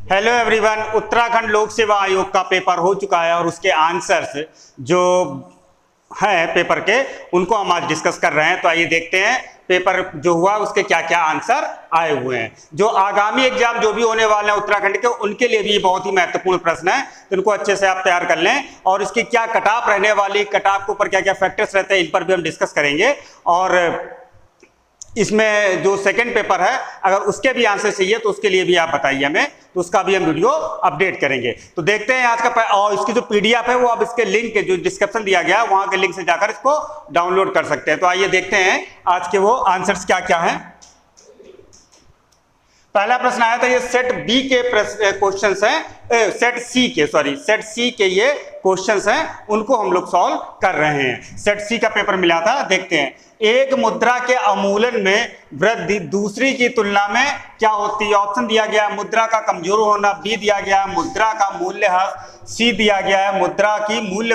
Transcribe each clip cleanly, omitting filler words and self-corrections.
Hello everyone. Uttarakhand लोक सेवा आयोग का पेपर हो चुका है और उसके आंसर्स जो हैं पेपर के उनको हम आज डिस्कस कर रहे हैं। तो आइए देखते हैं पेपर जो हुआ उसके क्या क्या आंसर आए हुए हैं। जो आगामी एग्जाम जो भी होने वाले हैं उत्तराखंड के, उनके लिए भी ये बहुत ही महत्वपूर्ण प्रश्न है, तो इनको अच्छे से आप तैयार कर लें। और इसकी क्या कट ऑफ रहने वाली, कट ऑफ के ऊपर क्या क्या फैक्टर्स रहते हैं, इन पर भी हम डिस्कस करेंगे। और इसमें जो सेकंड पेपर है अगर उसके भी आंसर चाहिए तो उसके लिए भी आप बताइए हमें, तो उसका भी हम वीडियो अपडेट करेंगे। तो देखते हैं आज का, और इसकी जो पीडीएफ है वो अब इसके लिंक जो डिस्क्रिप्शन दिया गया है वहां के लिंक से जाकर इसको डाउनलोड कर सकते हैं। तो आइए देखते हैं आज के वो आंसर्स क्या क्या हैं। पहला प्रश्न आया था, ये सेट बी के क्वेश्चंस हैं, सेट सी के ये क्वेश्चंस हैं, उनको हम लोग सॉल्व कर रहे हैं। सेट सी का पेपर मिला था, देखते हैं। एक मुद्रा के अवमूल्यन में वृद्धि दूसरी की तुलना में क्या होती है? ऑप्शन दिया गया है मुद्रा का कमजोर होना, बी दिया गया है मुद्रा का मूल्यह्रास, सी दिया गया है मुद्रा की मूल्य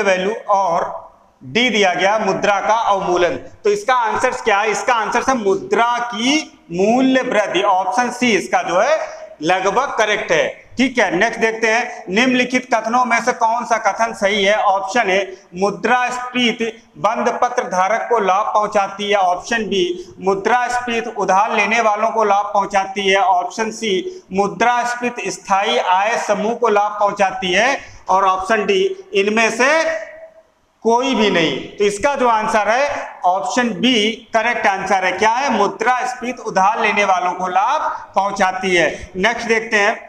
वैल्यू और डी दिया गया मुद्रा का अवमूल्यन। तो इसका आंसर क्या है? इसका आंसर है मुद्रा की मूल्य वृद्धि। ऑप्शन सी इसका जो है लगभग करेक्ट है। ठीक है, नेक्स्ट देखते हैं। निम्नलिखित कथनों में से कौन सा कथन सही है? ऑप्शन ए मुद्रास्फीति बंद पत्र धारक को लाभ पहुंचाती है। ऑप्शन बी मुद्रास्फीति उधार लेने वालों को लाभ पहुंचाती है। ऑप्शन सी मुद्रास्फीति स्थायी आय समूह को लाभ पहुंचाती है। और ऑप्शन डी इनमें से कोई भी नहीं। तो इसका जो आंसर है ऑप्शन बी करेक्ट आंसर है। क्या है? मुद्रास्फीति उधार लेने वालों को लाभ पहुंचाती है। नेक्स्ट देखते हैं।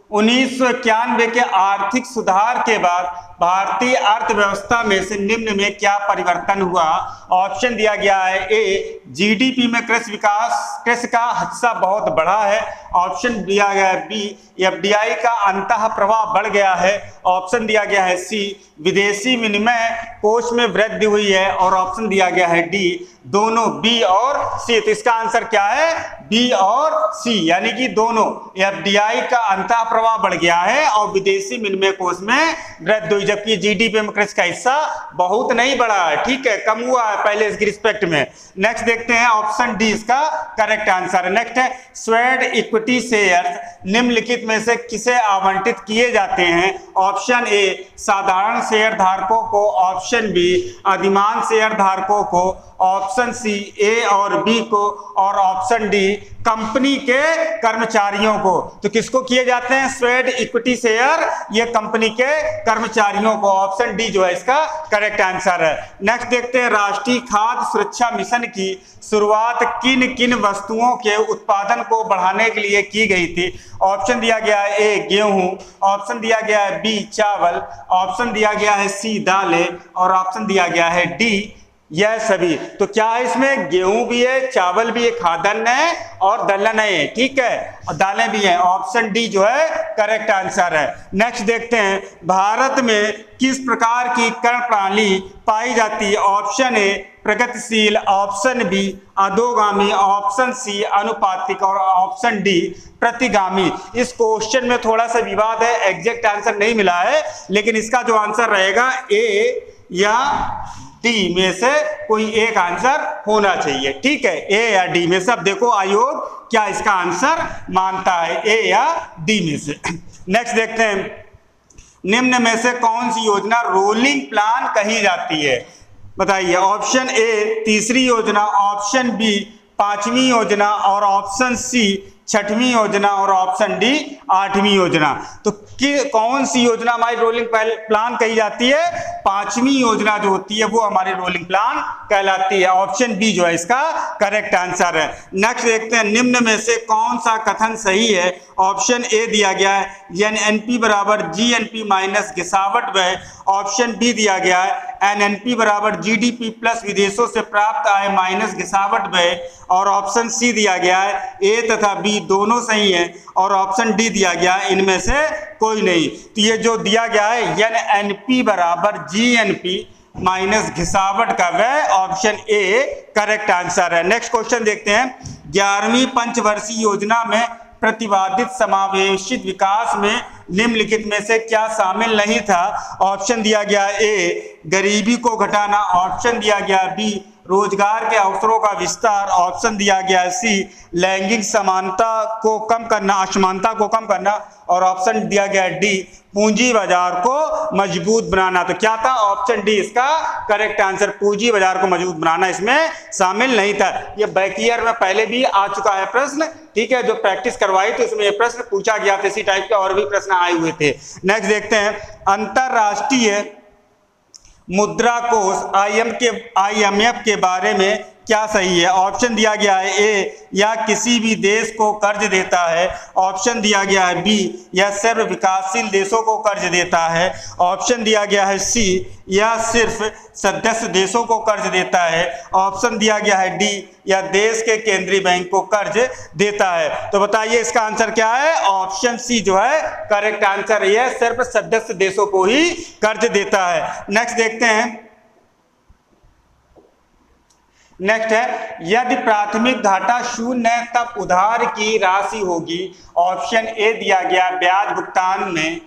1991 के आर्थिक सुधार के बाद भारतीय अर्थव्यवस्था में से निम्न में क्या परिवर्तन हुआ? ऑप्शन दिया गया है ए जीडीपी में कृषि का हिस्सा बहुत बढ़ा है। ऑप्शन दिया गया है बी एफडीआई का अंतः प्रवाह बढ़ गया है। ऑप्शन दिया गया है सी विदेशी विनिमय कोष में वृद्धि हुई है। और ऑप्शन दिया गया है डी दोनों, बी और सी। तो इसका आंसर क्या है? बी और सी, यानी कि दोनों। एफडीआई का अंतः प्रवाह बढ़ गया है और विदेशी विनिमय कोष में वृद्धि हुई, जबकि जीडीपी में कृषि का हिस्सा बहुत नहीं बढ़ा है। ठीक है, कम हुआ है पहले इसकी रिस्पेक्ट में। नेक्स्ट देखते हैं, ऑप्शन डी इसका करेक्ट आंसर है। नेक्स्ट है स्वेड इक्विटी शेयर्स निम्नलिखित में से किसे आवंटित किए जाते हैं? ऑप्शन ए साधारण शेयर धारकों को, ऑप्शन बी अधिमान शेयर धारकों को, ऑप्शन सी ए और बी को, और ऑप्शन डी कंपनी के कर्मचारियों को। तो किसको किए जाते हैं स्वेड इक्विटी शेयर? ये कंपनी के कर्मचारियों को। ऑप्शन डी जो है इसका करेक्ट आंसर है। नेक्स्ट देखते हैं, राष्ट्रीय खाद्य सुरक्षा मिशन की शुरुआत किन किन वस्तुओं के उत्पादन को बढ़ाने के लिए की गई थी? ऑप्शन दिया गया है ए गेहूं, ऑप्शन दिया गया है बी चावल, ऑप्शन दिया गया है सी दालें, और ऑप्शन दिया गया है डी यह सभी। तो क्या है इसमें? गेहूं भी है, चावल भी है, खाद्यान्न है और दलहन है। ठीक है, और दालें भी हैं। ऑप्शन डी जो है करेक्ट आंसर है। नेक्स्ट देखते हैं, भारत में किस प्रकार की कर प्रणाली पाई जाती है? ऑप्शन ए प्रगतिशील, ऑप्शन बी अधोगामी, ऑप्शन सी अनुपातिक, और ऑप्शन डी प्रतिगामी। इस क्वेश्चन में थोड़ा सा विवाद है, एग्जैक्ट आंसर नहीं मिला है, लेकिन इसका जो आंसर रहेगा ए या डी में से कोई एक आंसर होना चाहिए। ठीक है, ए या डी में से। अब देखो आयोग क्या इसका आंसर मानता है, ए या डी में से। नेक्स्ट देखते हैं, निम्न में से कौन सी योजना रोलिंग प्लान कही जाती है? बताइए। ऑप्शन ए तीसरी योजना, ऑप्शन बी पांचवी योजना, और ऑप्शन सी छठवीं योजना, और ऑप्शन डी आठवीं योजना। तो कौन सी योजना हमारी रोलिंग प्लान कही जाती है? पांचवी योजना जो होती है वो हमारी रोलिंग प्लान कहलाती है। ऑप्शन बी जो है इसका करेक्ट आंसर है। नेक्स्ट देखते हैं, निम्न में से कौन सा कथन सही है? ऑप्शन ए दिया गया है एनएनपी बराबर जीएनपी माइनस गिरावट व्यय। ऑप्शन बी दिया गया है एनएनपी बराबर जीडीपी प्लस विदेशों से प्राप्त आय माइनस गिरावट व्यय। और ऑप्शन सी दिया गया है ए तथा बी दोनों सही है। और ऑप्शन डी दिया गया है इनमें से कोई नहीं। तो ये जो दिया गया है एनएनपी बराबर जीएनपी माइनस घिसावट का व्यय, ऑप्शन ए करेक्ट आंसर है। नेक्स्ट क्वेश्चन देखते हैं, 11वीं पंचवर्षीय योजना में प्रतिपादित समावेशित विकास में निम्नलिखित में से क्या शामिल नहीं था? ऑप्शन दिया गया ए गरीबी को घटाना, ऑप्शन दिया गया बी रोजगार के अवसरों का विस्तार। ऑप्शन दिया गया है सी, लैंगिक समानता को कम करना, असमानता को कम करना। और ऑप्शन दिया गया है डी, पूंजी बाजार को मजबूत बनाना। तो क्या था? ऑप्शन डी इसका करेक्ट आंसर, पूंजी बाजार को मजबूत बनाना इसमें शामिल नहीं था। ये बैक ईयर में पहले भी आ चुका है प्रश्न, ठीक है, जो प्रैक्टिस करवाई तो उसमें ये प्रश्न पूछा गया था, इसी टाइप के और भी प्रश्न आए हुए थे। नेक्स्ट देखते हैं, अंतरराष्ट्रीय मुद्रा कोष IMF के बारे में क्या सही है? ऑप्शन दिया गया है ए, या किसी भी देश को कर्ज देता है। ऑप्शन दिया गया है बी, या सिर्फ विकासशील देशों को कर्ज देता है। ऑप्शन दिया गया है सी, या सिर्फ सदस्य देशों को कर्ज देता है। ऑप्शन दिया गया है डी, या देश के केंद्रीय बैंक को कर्ज देता है। तो बताइए इसका आंसर क्या है? ऑप्शन सी जो है करेक्ट आंसर है, सिर्फ सदस्य देशों को ही कर्ज देता है। नेक्स्ट देखते हैं, नेक्स्ट है, यदि प्राथमिक घाटा शून्य है तब उधार की राशि होगी। ऑप्शन ए दिया गया ब्याज भुगतान में,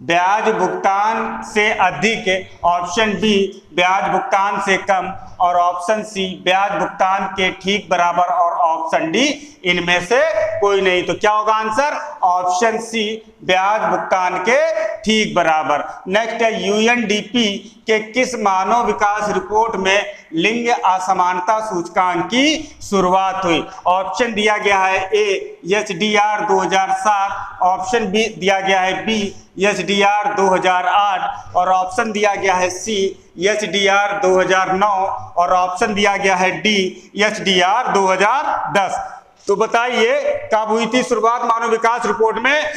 ब्याज भुगतान से अधिक। ऑप्शन बी, ब्याज भुगतान से कम। और ऑप्शन सी, ब्याज भुगतान के ठीक बराबर। और ऑप्शन डी, इनमें से कोई नहीं। तो क्या होगा आंसर? ऑप्शन सी, ब्याज भुगतान के ठीक बराबर। नेक्स्ट है, UNDP के किस मानव विकास रिपोर्ट में लिंग असमानता सूचकांक की शुरुआत हुई? ऑप्शन दिया गया है ए, HDR 2007। ऑप्शन बी दिया गया है बी, HDR 2008। और ऑप्शन दिया गया है सी, HDR 2009। और ऑप्शन दिया गया है डी, HDR 2010। तो बताइए कब हुई थी शुरुआत मानव विकास रिपोर्ट में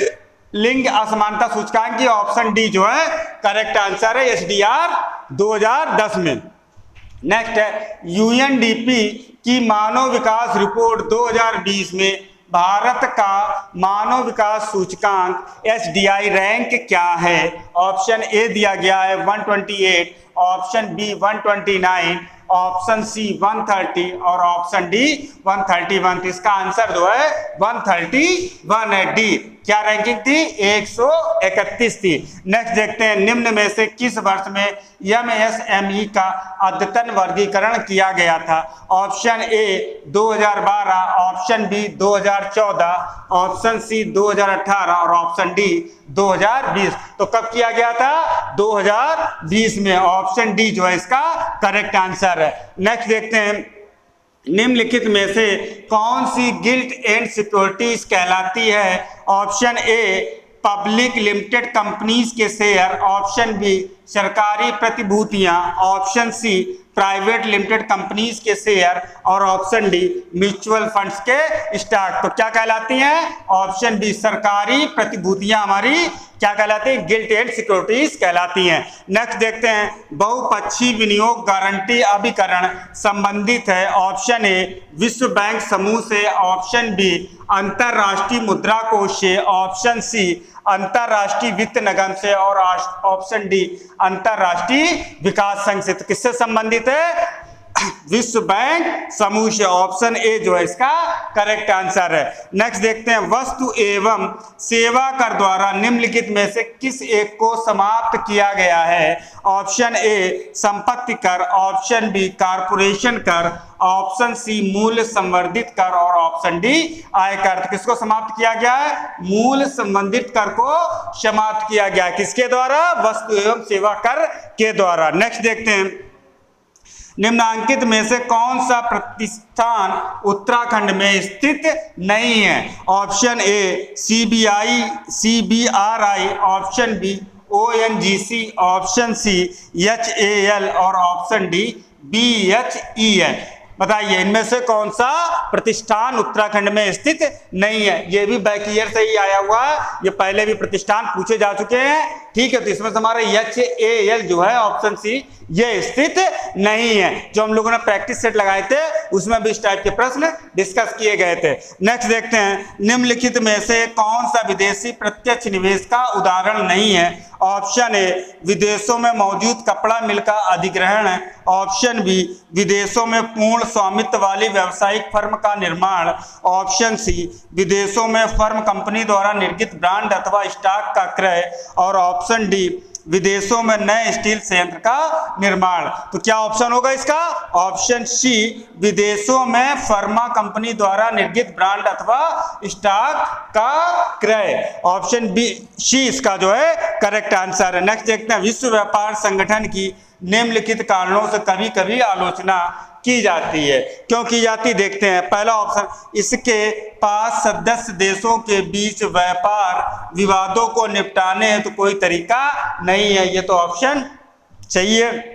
लिंग असमानता सूचकांक की? ऑप्शन डी जो है करेक्ट आंसर है, HDR 2010 में। नेक्स्ट है, UNDP की मानव विकास रिपोर्ट 2020 में भारत का मानव विकास सूचकांक SDI रैंक क्या है? ऑप्शन ए दिया गया है 128। Option B 129। Option C 130। और ऑप्शन डी 131। तो इसका आंसर जो है 131 है, डी। क्या रैंकिंग थी? 131 थी। नेक्स्ट देखते हैं, निम्न में से किस वर्ष में MSME का अद्यतन वर्गीकरण किया गया था? Option A 2012। Option B 2014। Option C 2018। और ऑप्शन डी 2020। तो कब किया गया था? 2020 में। ऑप्शन डी जो है इसका करेक्ट आंसर है। नेक्स्ट देखते हैं, निम्नलिखित में से कौन सी गिल्ट एंड सिक्योरिटीज कहलाती है? Option A, public limited companies के शेयर। ऑप्शन बी, सरकारी प्रतिभूतियां। Option C, private limited companies के शेयर। और ऑप्शन डी, म्यूचुअल फंड्स के स्टॉक। तो क्या कहलाती हैं? ऑप्शन बी, सरकारी प्रतिभूतियां हमारी क्या कहलाती है? गिल्ट एंड सिक्योरिटीज कहलाती हैं। नेक्स्ट देखते हैं, बहुपक्षीय विनियोग गारंटी अभिकरण संबंधित है। ऑप्शन ए, विश्व बैंक समूह से। ऑप्शन बी, अंतरराष्ट्रीय मुद्रा कोष से। ऑप्शन सी, अंतरराष्ट्रीय वित्त निगम से। और ऑप्शन डी, अंतरराष्ट्रीय विकास संघ से। तो किससे संबंधित है? विश्व बैंक समूह से। ऑप्शन ए जो है इसका करेक्ट आंसर है। नेक्स्ट देखते हैं, वस्तु एवं सेवा कर द्वारा निम्नलिखित में से किस एक को समाप्त किया गया है? ऑप्शन ए, संपत्ति कर। ऑप्शन बी, कारपोरेशन कर। ऑप्शन सी, मूल्य संवर्धित कर। और ऑप्शन डी, आयकर। तो किसको समाप्त किया गया है? मूल्य संवर्धित कर को समाप्त किया गया। किसके द्वारा? वस्तु एवं सेवा कर के द्वारा। नेक्स्ट देखते हैं, निम्नांकित में से कौन सा प्रतिष्ठान उत्तराखंड में स्थित नहीं है? Option A, CBRI। Option B, ONGC। Option C, HAL। और ऑप्शन डी, BHEL। बताइए इनमें से कौन सा प्रतिष्ठान उत्तराखंड में स्थित नहीं है? ये भी बैक ईयर से ही आया हुआ है, ये पहले भी प्रतिष्ठान पूछे जा चुके हैं, ठीक है। तो इसमें से हमारा HAL जो है ऑप्शन सी, ये स्थित नहीं है। जो हम लोगों ने प्रैक्टिस सेट लगाए थे उसमें भी इस टाइप के प्रश्न डिस्कस किए गए थे। नेक्स्ट देखते हैं, निम्नलिखित में से कौन सा विदेशी प्रत्यक्ष निवेश का उदाहरण नहीं है? ऑप्शन ए, विदेशों में मौजूद कपड़ा मिल का अधिग्रहण है। ऑप्शन बी, विदेशों में पूर्ण स्वामित्व वाली व्यावसायिक फर्म का निर्माण। ऑप्शन सी, विदेशों में फर्म कंपनी द्वारा निर्मित ब्रांड अथवा स्टॉक का क्रय। और ऑप्शन डी, विदेशों में नए स्टील संयंत्र का निर्माण। तो क्या ऑप्शन होगा इसका? ऑप्शन सी, विदेशों में फार्मा कंपनी द्वारा निर्मित ब्रांड अथवा स्टॉक का क्रय। ऑप्शन बी सी इसका जो है करेक्ट आंसर है। नेक्स्ट देखते हैं, विश्व व्यापार संगठन की निम्नलिखित कारणों से कभी कभी आलोचना की जाती है। क्यों की जाती देखते हैं। पहला ऑप्शन, इसके पास सदस्य देशों के बीच व्यापार विवादों को निपटाने हेतु कोई तरीका नहीं है। ये तो ऑप्शन सही है,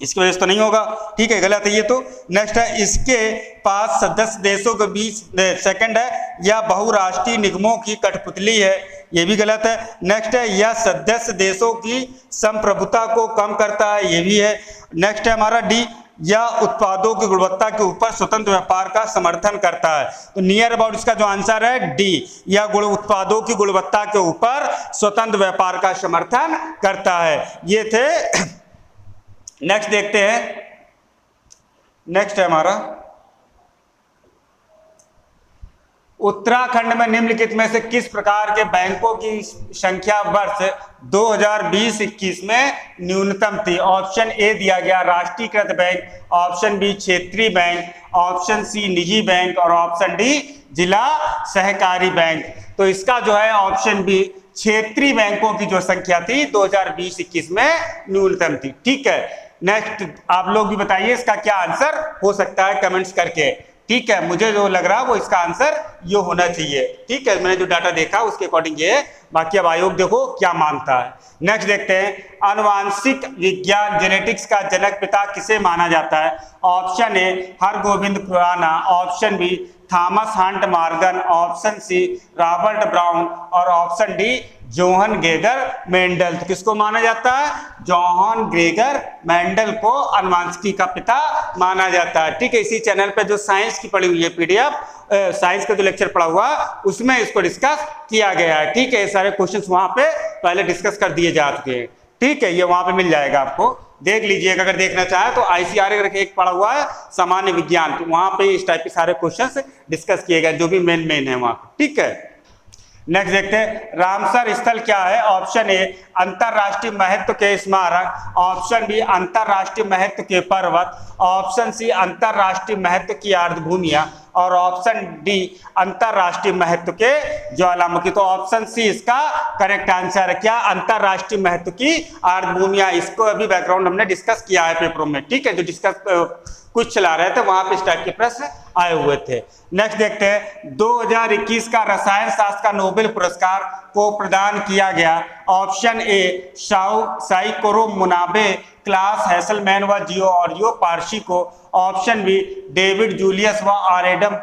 इसकी वजह से तो नहीं होगा। ठीक है, गलत है ये तो। नेक्स्ट है, इसके पास सदस्य देशों के बीच, सेकंड है, यह बहुराष्ट्रीय निगमों की कठपुतली है। ये भी गलत है। नेक्स्ट है, यह सदस्य देशों की संप्रभुता को कम करता है। ये भी है। नेक्स्ट है हमारा डी, यह उत्पादों की गुणवत्ता के ऊपर स्वतंत्र व्यापार का समर्थन करता है। तो नियर अबाउट इसका जो आंसर है डी, यह उत्पादों की गुणवत्ता के ऊपर स्वतंत्र व्यापार का समर्थन करता है। ये थे। नेक्स्ट देखते हैं, नेक्स्ट है हमारा, उत्तराखंड में निम्नलिखित में से किस प्रकार के बैंकों की संख्या वर्ष 2020-21 में न्यूनतम थी? ऑप्शन ए दिया गया राष्ट्रीयकृत बैंक, ऑप्शन बी क्षेत्रीय बैंक, ऑप्शन सी निजी बैंक और ऑप्शन डी जिला सहकारी बैंक। तो इसका जो है ऑप्शन बी, क्षेत्रीय बैंकों की जो संख्या थी 2020-21 में न्यूनतम थी। ठीक है, नेक्स्ट आप लोग भी बताइए इसका क्या आंसर हो सकता है कमेंट्स करके। ठीक है, मुझे जो लग रहा है वो इसका आंसर ये होना चाहिए। ठीक है, मैंने जो डाटा देखा उसके अकॉर्डिंग ये है, बाकी अब आयोग देखो क्या मानता है। नेक्स्ट देखते हैं, आनुवांशिक विज्ञान जेनेटिक्स का जनक पिता किसे माना जाता है? Option A Hargobind Khorana, option B Thomas Hunt Morgan, option C Robert Brown और option D Johann Gregor Mendel. तो किसको माना जाता है? जोहन ग्रेगर मेंडल को आनुवांशिकी का पिता माना जाता है। ठीक है, इसी चैनल पे जो साइंस की पढ़ी हुई है पीडीएफ, साइंस का जो लेक्चर पढ़ा हुआ उसमें इसको डिस्कस किया गया है। ठीक है, ये सारे क्वेश्चंस वहां पे पहले डिस्कस कर दिए जा चुके हैं। ठीक है, ये वहां पे मिल जाएगा, आपको देख लीजिएगा अगर देखना चाहे तो। आईसीआरए एक पढ़ा हुआ है सामान्य विज्ञान, तो वहां पे इस टाइप के सारे क्वेश्चंस डिस्कस किए गए जो भी मेन है वहां। ठीक है, नेक्स्ट देखते हैं, रामसर स्थल क्या है? ऑप्शन ए अंतरराष्ट्रीय महत्व के स्मारक, ऑप्शन बी अंतरराष्ट्रीय महत्व के पर्वत, ऑप्शन सी अंतरराष्ट्रीय महत्व की आर्द्रभूमियां और ऑप्शन डी अंतरराष्ट्रीय महत्व के ज्वालामुखी। तो ऑप्शन सी इसका करेक्ट आंसर है। क्या? अंतरराष्ट्रीय महत्व की आर्द्रभूमियां। इसको अभी बैकग्राउंड हमने डिस्कस किया है पेपरों में। ठीक है, जो डिस्कस कुछ चला रहे थे वहां पे इस टाइप के प्रश्न आए हुए थे। नेक्स्ट देखते हैं, 2021 का रसायन शास्त्र का नोबेल पुरस्कार को प्रदान किया गया। ऑप्शन ए साइकोरो मुनाबे, क्लास हैसलमैन व जियोर्जियो पार्शी को, ऑप्शन बी डेविड जूलियस व आरेडम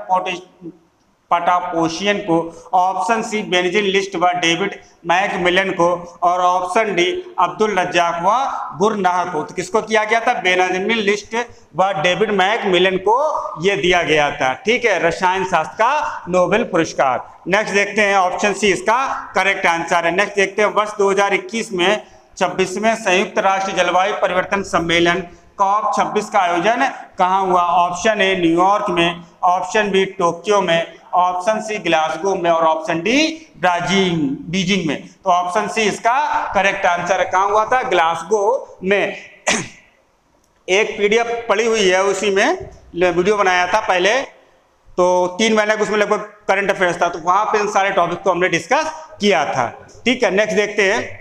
पटापोशियन को, ऑप्शन सी बेनिजिन लिस्ट व डेविड मैकमिलन को और ऑप्शन डी अब्दुल रज्जाक व गुरनाह को। तो किसको किया गया था? बेनिजिन लिस्ट व डेविड मैकमिलन को ये दिया गया था। ठीक है, रसायन शास्त्र का नोबेल पुरस्कार। नेक्स्ट देखते हैं, ऑप्शन सी इसका करेक्ट आंसर है। नेक्स्ट देखते हैं, वर्ष 2021 में 26वें संयुक्त राष्ट्र जलवायु परिवर्तन सम्मेलन COP26 का आयोजन कहाँ हुआ? ऑप्शन ए न्यूयॉर्क में, ऑप्शन बी टोक्यो में, ऑप्शन सी ग्लासगो में और ऑप्शन डी बीजिंग में। तो ऑप्शन सी इसका करेक्ट आंसर है। कहाँ हुआ था? ग्लासगो में। एक पीडीएफ पड़ी हुई है, उसी में वीडियो बनाया था पहले, तो 3 महीने का उसमें लगभग करंट अफेयर्स था, तो वहां पे इन सारे टॉपिक को हमने डिस्कस किया था। ठीक है, नेक्स्ट देखते हैं,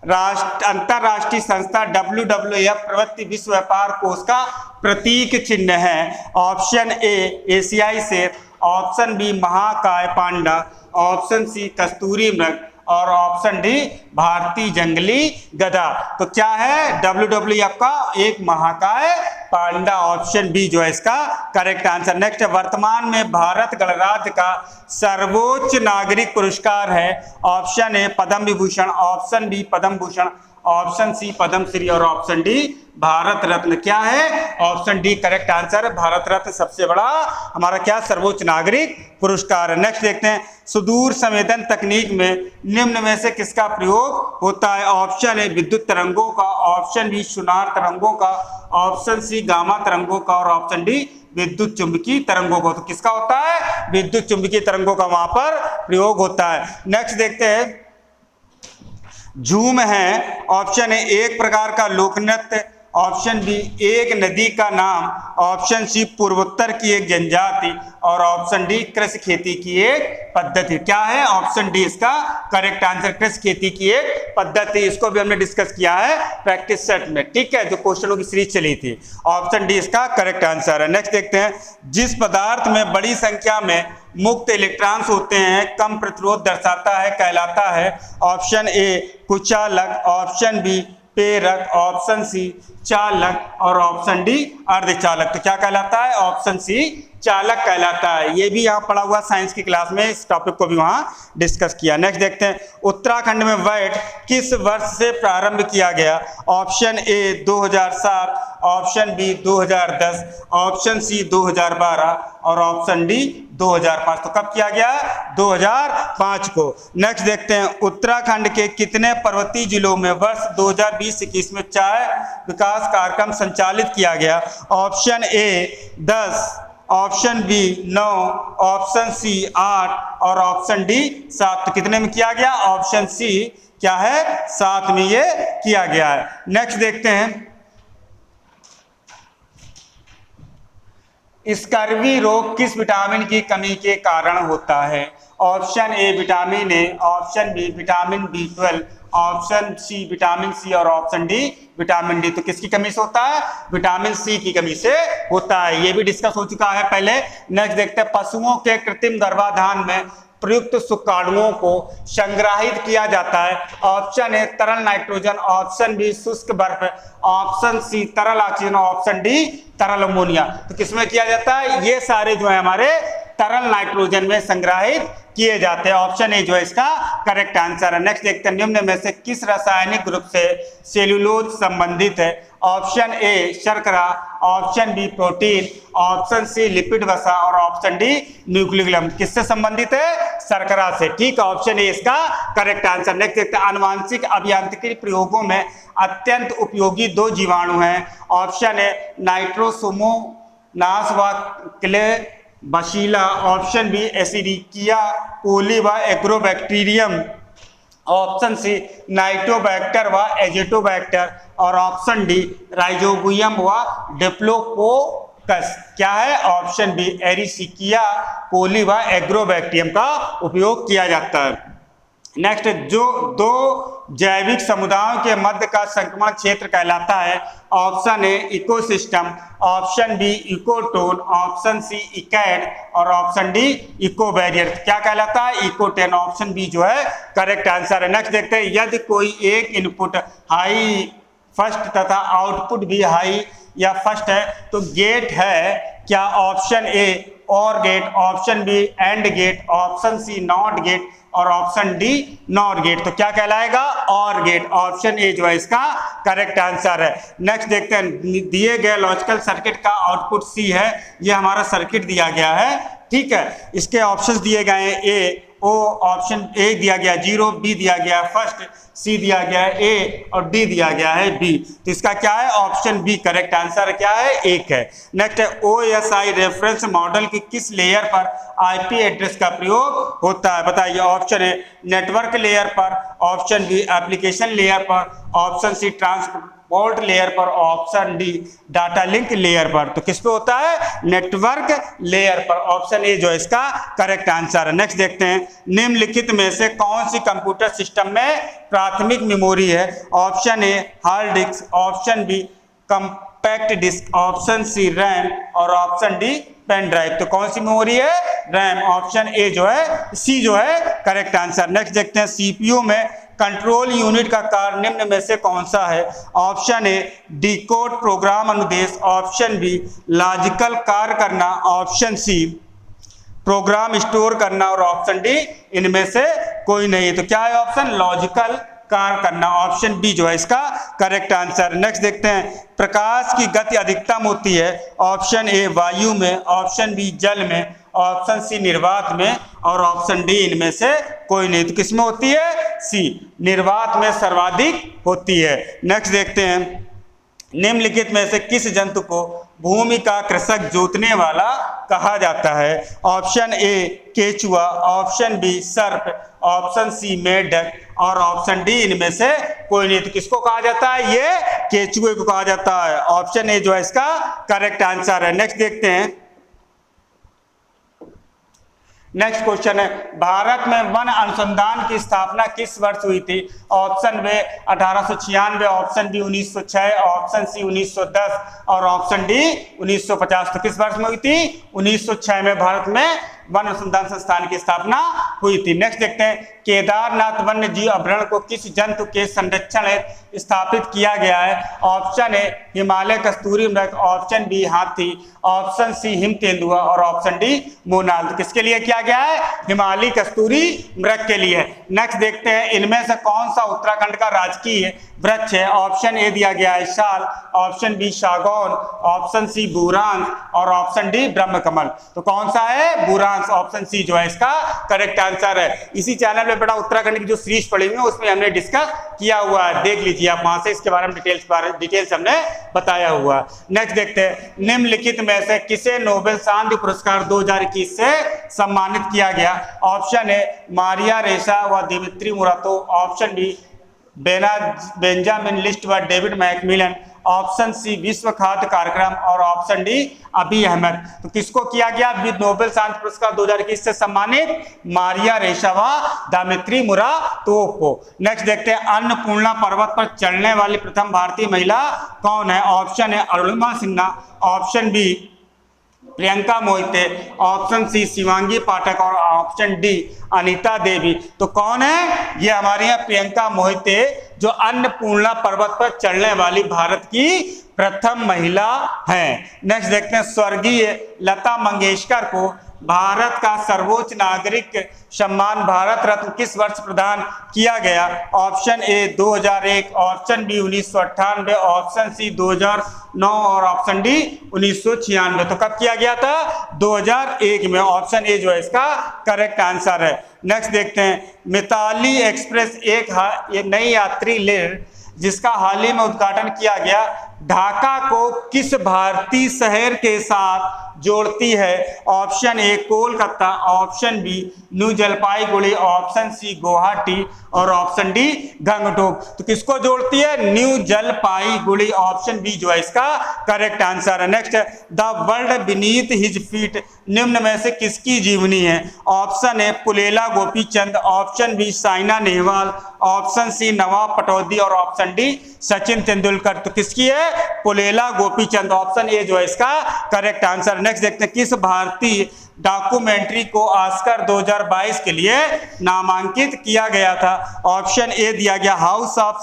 अंतरराष्ट्रीय संस्था WWF प्रवृत्ति विश्व व्यापार कोष का प्रतीक चिन्ह है। ऑप्शन ए एशियाई शेर, ऑप्शन बी महाकाय पांडा, ऑप्शन सी कस्तूरी मृग और ऑप्शन डी भारतीय जंगली गधा। तो क्या है? WWF का एक महाकाय पांडा, ऑप्शन बी जो है इसका करेक्ट आंसर। नेक्स्ट, वर्तमान में भारत गणराज्य का सर्वोच्च नागरिक पुरस्कार है। Option A Padma Vibhushan, option B Padma Bhushan, option C Padma Shri और ऑप्शन डी भारत रत्न। क्या है? ऑप्शन डी करेक्ट आंसर है। भारत रत्न सबसे बड़ा हमारा क्या सर्वोच्च नागरिक पुरस्कार है। नेक्स्ट देखते हैं, सुदूर संवेदन तकनीक में निम्न में से किसका प्रयोग होता है? ऑप्शन ए विद्युत तरंगों का, ऑप्शन बी सुनार तरंगों का, ऑप्शन सी गामा तरंगों का और ऑप्शन डी विद्युत चुंबकीय तरंगों का। तो किसका होता है? विद्युत चुंबकीय तरंगों का वहां पर प्रयोग होता है। नेक्स्ट देखते हैं, झूम है, ऑप्शन ए एक प्रकार का लोक नृत्य, ऑप्शन बी एक नदी का नाम, ऑप्शन सी पूर्वोत्तर की एक जनजाति, और ऑप्शन डी कृषि खेती की एक पद्धति। क्या है? ऑप्शन डी इसका करेक्ट आंसर, कृषि खेती की एक पद्धति। इसको भी हमने डिस्कस किया है प्रैक्टिस सेट में, ठीक है, जो क्वेश्चनों की सीरीज चली थी। ऑप्शन डी इसका करेक्ट आंसर है। नेक्स्ट देखते हैं, जिस पदार्थ में बड़ी संख्या में मुक्त इलेक्ट्रॉन्स होते हैं कम प्रतिरोध दर्शाता है कहलाता है। ऑप्शन ए कुचालक, ऑप्शन बी प्रेरक, ऑप्शन सी चालक, और ऑप्शन डी अर्धचालक। तो क्या कहलाता है? ऑप्शन सी चालक कहलाता है। ये भी यहाँ पढ़ा हुआ साइंस की क्लास में, इस टॉपिक को भी वहाँ डिस्कस किया। नेक्स्ट देखते हैं, उत्तराखंड में वैट किस वर्ष से प्रारंभ किया गया? Option A 2007, option B 2010, option C 2012, और ऑप्शन डी 2005। तो कब किया गया? 2005 को। नेक्स्ट देखते हैं, उत्तराखंड के कितने पर्वतीय जिलों में वर्ष 2020-21 में चाय विकास कार्यक्रम संचालित किया गया? Option A 10, option B 9, option C 8, और ऑप्शन डी 7। तो कितने में किया गया? ऑप्शन सी क्या है? 7 में ये किया गया है। नेक्स्ट देखते हैं, स्कर्वी रोग किस विटामिन की कमी के कारण होता है? Option A vitamin A, option B vitamin B12, option C vitamin C, और ऑप्शन डी विटामिन डी। तो किसकी कमी से होता है? विटामिन सी की कमी से होता है। ये भी डिस्कस हो चुका है पहले। नेक्स्ट देखते हैं, पशुओं के कृत्रिम गर्भाधान में प्रयुक्त शुक्राणुओं को संग्रहित किया जाता है। ऑप्शन ए तरल नाइट्रोजन, ऑप्शन बी शुष्क बर्फ, ऑप्शन सी तरल ऑक्सीजन, ऑप्शन डी तरल अमोनिया। तो किसमें किया जाता है? ये सारे जो है हमारे तरल नाइट्रोजन में संग्रहित किए जाते हैं। ऑप्शन ए जो है इसका करेक्ट आंसर है। नेक्स्ट देखते हैं, निम्न में से किस रासायनिक ग्रुप से सेल्यूलोज संबंधित है? ऑप्शन ए शर्करा, option B protein, option C lipid वसा, और ऑप्शन डी न्यूक्लिक अम्ल। किससे संबंधित है? शर्करा से, ठीक है। ऑप्शन ए इसका करेक्ट आंसर। नेक्स्ट देखते हैं, आनुवांशिक अभियांत्रिकी प्रयोगों में अत्यंत उपयोगी 2 जीवाणु हैं। ऑप्शन ए नाइट्रोसोमोनास व क्ले बशीला, ऑप्शन बी एसिडिकिया कोली व एग्रोबैक्टीरियम, ऑप्शन सी नाइटोबैक्टर व एजेटोबैक्टर, और ऑप्शन डी राइजोबियम व डिप्लोकोकस। क्या है? ऑप्शन बी एरिसिकिया कोली व एग्रोबैक्टीरियम का उपयोग किया जाता है। नेक्स्ट, जो 2 जैविक समुदायों के मध्य का संक्रमण क्षेत्र कहलाता है? Option A ecosystem, option B ecotone, option C ecad, और ऑप्शन डी इको बैरियर। क्या कहलाता है? इकोटेन। ऑप्शन बी जो है करेक्ट आंसर है। नेक्स्ट देखते हैं, यदि कोई एक इनपुट हाई फर्स्ट तथा आउटपुट भी हाई या फर्स्ट है तो गेट है क्या? Option A or gate, option B and gate, option C not gate, और ऑप्शन डी नॉट गेट। तो क्या कहलाएगा? और गेट। ऑप्शन ए जो है इसका करेक्ट आंसर है। नेक्स्ट देखते हैं, दिए गए लॉजिकल सर्किट का आउटपुट सी है। ये हमारा सर्किट दिया गया है, ठीक है। इसके ऑप्शंस दिए गए हैं ए ओ, ऑप्शन ए दिया गया 0, बी दिया गया फर्स्ट, सी दिया गया है ए, और डी दिया गया है बी। तो इसका क्या है? ऑप्शन बी करेक्ट आंसर क्या है? 1 है। नेक्स्ट है, OSI रेफरेंस मॉडल की किस लेयर पर IP एड्रेस का प्रयोग होता है? बताइए। ऑप्शन ए नेटवर्क लेयर पर, ऑप्शन बी एप्लीकेशन लेयर पर, ऑप्शन सी ट्रांसपोर्ट लेयर पर, option D data link layer पर। तो किस पे होता है? नेटवर्क लेयर पर। ऑप्शन ए जो है इसका करेक्ट आंसर है। नेक्स्ट देखते हैं, निम्नलिखित में से कौन सी कंप्यूटर सिस्टम में प्राथमिक मेमोरी है? Option A hard disk, option B compact disk, option C RAM, और ऑप्शन डी पेन ड्राइव। तो कौन सी मेमोरी है? रैम। ऑप्शन ए जो है सी जो है करेक्ट आंसर। नेक्स्ट देखते हैं, CPU में कंट्रोल यूनिट का कार्य निम्न में से कौन सा है? ऑप्शन ए डिकोड प्रोग्राम अनुदेश, ऑप्शन बी लॉजिकल कार्य करना, ऑप्शन सी प्रोग्राम स्टोर करना, और ऑप्शन डी इनमें से कोई नहीं। तो क्या है ऑप्शन? लॉजिकल कार्य करना। ऑप्शन बी जो है इसका करेक्ट आंसर। नेक्स्ट देखते हैं, प्रकाश की गति अधिकतम होती है? ऑप्शन ए वायु में, ऑप्शन बी जल में, ऑप्शन सी निर्वात में, और ऑप्शन डी इनमें से कोई नहीं। तो किसमें होती है? सी निर्वात में सर्वाधिक होती है। नेक्स्ट देखते हैं, निम्नलिखित में से किस जंतु को भूमि का कृषक जोतने वाला कहा जाता है? ऑप्शन ए केचुआ, ऑप्शन बी सर्प, ऑप्शन सी मेढक और ऑप्शन डी इनमें से कोई नहीं। तो किसको कहा जाता है? ये केचुए को कहा जाता है। ऑप्शन ए जो है इसका करेक्ट आंसर है। नेक्स्ट देखते हैं। नेक्स्ट क्वेश्चन है, भारत में वन अनुसंधान की स्थापना किस वर्ष हुई थी? Option B 1896, option B 1906, option C 1910 और ऑप्शन डी 1950। तो किस वर्ष में हुई थी? 1906 में भारत में वन अनुसंधान संस्थान की स्थापना हुई थी। नेक्स्ट देखते हैं, केदारनाथ वन्य जीव अभयारण्य को किस जंतु के संरक्षण हेतु स्थापित किया गया है? ऑप्शन ए हिमालय कस्तूरी मृग, ऑप्शन बी हाथी, ऑप्शन सी हिम तेंदुआ और ऑप्शन डी मोनाल। तो किसके लिए किया गया है? हिमालय कस्तूरी मृग के लिए। नेक्स्ट देखते हैं, इनमें से कौन सा उत्तराखंड का राजकीय वृक्ष है? ऑप्शन ए दिया गया है साल, ऑप्शन बी सागौन, ऑप्शन सी बुरांश और ऑप्शन डी ब्रह्मकमल। तो कौन सा है? बुरांश, ऑप्शन सी जो है इसका करेक्ट आंसर है। इसी चैनल में बेटा उत्तराखंड की जो सीरीज पड़ी हुई है उसमें हमने डिस्कस किया हुआ है, देख लीजिए आप, वहां से इसके बारे में डिटेल्स हमने बताया हुआ है। नेक्स्ट देखते हैं, निम्नलिखित में से किसे नोबेल शांति पुरस्कार 2021 से सम्मानित किया गया? ऑप्शन ए मारिया रेसा व Dmitry Muratov, option B Benjamin List व डेविड मैकमिलन, ऑप्शन सी विश्व खाद्य कार्यक्रम और ऑप्शन डी अभी अहमद। तो किसको किया गया नोबेल शांति पुरस्कार 2021 से सम्मानित? मारिया रेशा व दिमित्री मुराटोव को। नेक्स्ट देखते हैं, अन्नपूर्णा पर्वत पर चढ़ने वाली प्रथम भारतीय महिला कौन है? ऑप्शन है Arunima Sinha, option B Priyanka Mohite, option C Shivangi Pathak और ऑप्शन डी अनीता देवी। तो कौन है? ये हमारी यहाँ प्रियंका मोहिते जो अन्नपूर्णा पर्वत पर चढ़ने वाली भारत की प्रथम महिला है। नेक्स्ट देखते हैं, स्वर्गीय लता मंगेशकर को भारत का सर्वोच्च नागरिक सम्मान भारत रत्न किस वर्ष प्रदान किया गया? Option A 2001, option B 1998, option C 2009 और ऑप्शन डी 1996। तो कब किया गया था? 2001 में। ऑप्शन ए जो है इसका करेक्ट आंसर है। नेक्स्ट देखते हैं, मिताली एक्सप्रेस एक नई यात्री रेल जिसका हाल ही में उद्घाटन किया गया, ढाका को किस भारतीय शहर के साथ जोड़ती है? Option A Kolkata, option B New Jalpaiguri, option C Guwahati और ऑप्शन डी गंगटोक। तो किसको जोड़ती है? न्यू जलपाईगुड़ी, ऑप्शन बी जो है इसका करेक्ट आंसर है। Next, the world beneath his feet निम्न में से किसकी जीवनी है? Option A Pullela Gopichand, option B Saina Nehwal, option C Nawab Pataudi और ऑप्शन डी सचिन तेंदुलकर। तो किसकी है? पुलेला गोपीचंद, ऑप्शन ए जो है इसका करेक्ट आंसर। नेक्स्ट देखते हैं, किस भारतीय डॉक्यूमेंट्री को ऑस्कर 2022 के लिए नामांकित किया गया था? ऑप्शन ए दिया गया house of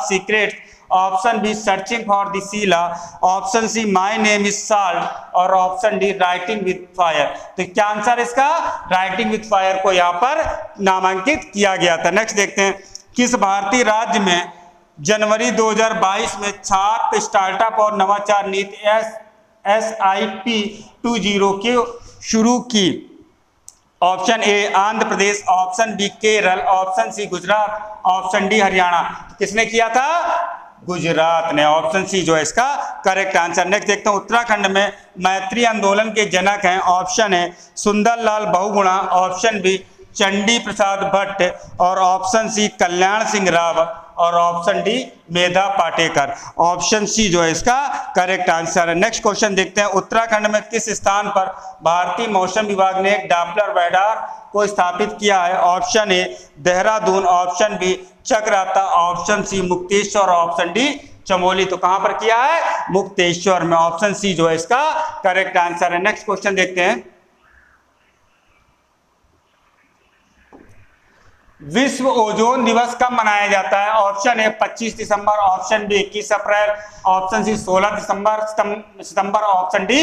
secret, option B searching for the Sheila, option C my name is salt और option D writing with fire. तो क्या आंसर इसका? राइटिंग विद फायर को यहाँ पर नामांकित किया गया था। नेक्स्ट देखते हैं, किस भारतीय राज्य में जनवरी 2022 में छात्र स्टार्टअप और नवाचार नीति SIP 20 की शुरू की? Option A Andhra Pradesh, option B Kerala, option C Gujarat, option D Haryana. तो किसने किया था? गुजरात ने, ऑप्शन सी जो है इसका करेक्ट आंसर। नेक्स्ट देखते हैं, उत्तराखंड में मैत्री आंदोलन के जनक हैं? ऑप्शन है सुंदरलाल बहुगुणा, ऑप्शन बी चंडी प्रसाद भट्ट और ऑप्शन सी कल्याण सिंह रावत और ऑप्शन डी मेधा पाटेकर। ऑप्शन सी जो है इसका करेक्ट आंसर है। नेक्स्ट क्वेश्चन देखते हैं, उत्तराखंड में किस स्थान पर भारतीय मौसम विभाग ने एक डॉपलर रडार को स्थापित किया है? Option A Dehradun, option B Chakrata, option C Mukteshwar, option D Chamoli. तो कहां पर किया है? मुक्तेश्वर में, ऑप्शन सी जो है इसका करेक्ट आंसर है। नेक्स्ट क्वेश्चन देखते हैं, विश्व ओजोन दिवस कब मनाया जाता है? ऑप्शन ए 25 दिसंबर, ऑप्शन बी 21 अप्रैल, ऑप्शन सी 16 सितंबर, ऑप्शन डी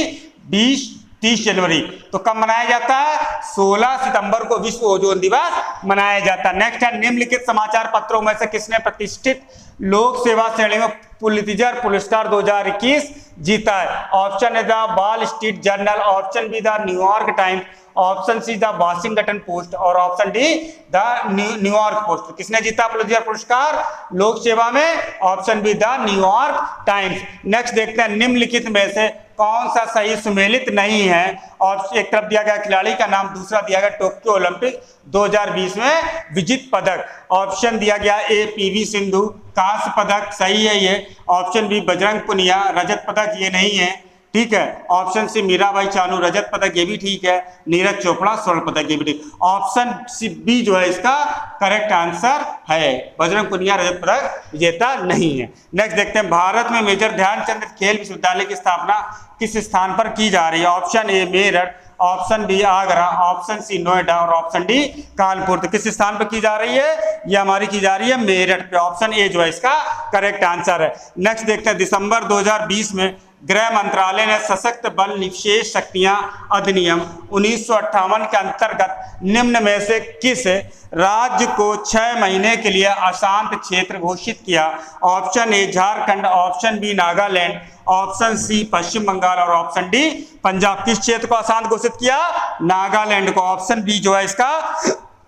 20-30 जनवरी। तो कब मनाया जाता है? 16 सितंबर को विश्व ओजोन दिवस मनाया जाता है। नेक्स्ट है, निम्नलिखित समाचार पत्रों में से किसने प्रतिष्ठित लोक सेवा श्रेणी में पुलित्जर पुरस्कार 2021 जीता है? Option A the Wall Street Journal, option B the New York Times, option C the Washington Post और option D the New York Post. किसने जीता पुलित्जर पुरस्कार लोक सेवा में? Option B the New York Times. Next देखते हैं, निम्नलिखित में से कौन सा सही सुमेलित नहीं है? और एक तरफ दिया गया खिलाड़ी का नाम, दूसरा दिया गया टोक्यो ओलंपिक 2020 में विजित पदक। ऑप्शन दिया गया ए पीवी सिंधु कांस्य पदक, सही है ये। ऑप्शन बी बजरंग पुनिया रजत पदक, ये नहीं है, ठीक है। ऑप्शन सी मीराबाई चानू रजत पदक, ये भी ठीक है। नीरज चोपड़ा स्वर्ण पदक, ये भी ठीक। ऑप्शन सी बी जो है इसका करेक्ट आंसर है, बजरंग पुनिया रजत पदक विजेता नहीं है। नेक्स्ट देखते हैं, भारत में मेजर ध्यानचंद खेल विश्वविद्यालय की स्थापना किस स्थान पर की जा रही है? Option A Meerut, option B Agra, option C Noida और ऑप्शन डी कानपुर। तो किस स्थान पर की जा रही है? ये हमारी की जा रही है मेरठ पे। ऑप्शन ए जो है इसका करेक्ट आंसर है। नेक्स्ट देखते हैं, दिसंबर 2020 में गृह मंत्रालय ने सशक्त बल विशेष शक्तियां अधिनियम 1958 के अंतर्गत निम्न में से किस राज्य को 6 महीने के लिए अशांत क्षेत्र घोषित किया? Option A Jharkhand, option B Nagaland, option C Paschim Bangal और ऑप्शन डी पंजाब। किस क्षेत्र को अशांत घोषित किया? नागालैंड को। ऑप्शन बी जो है इसका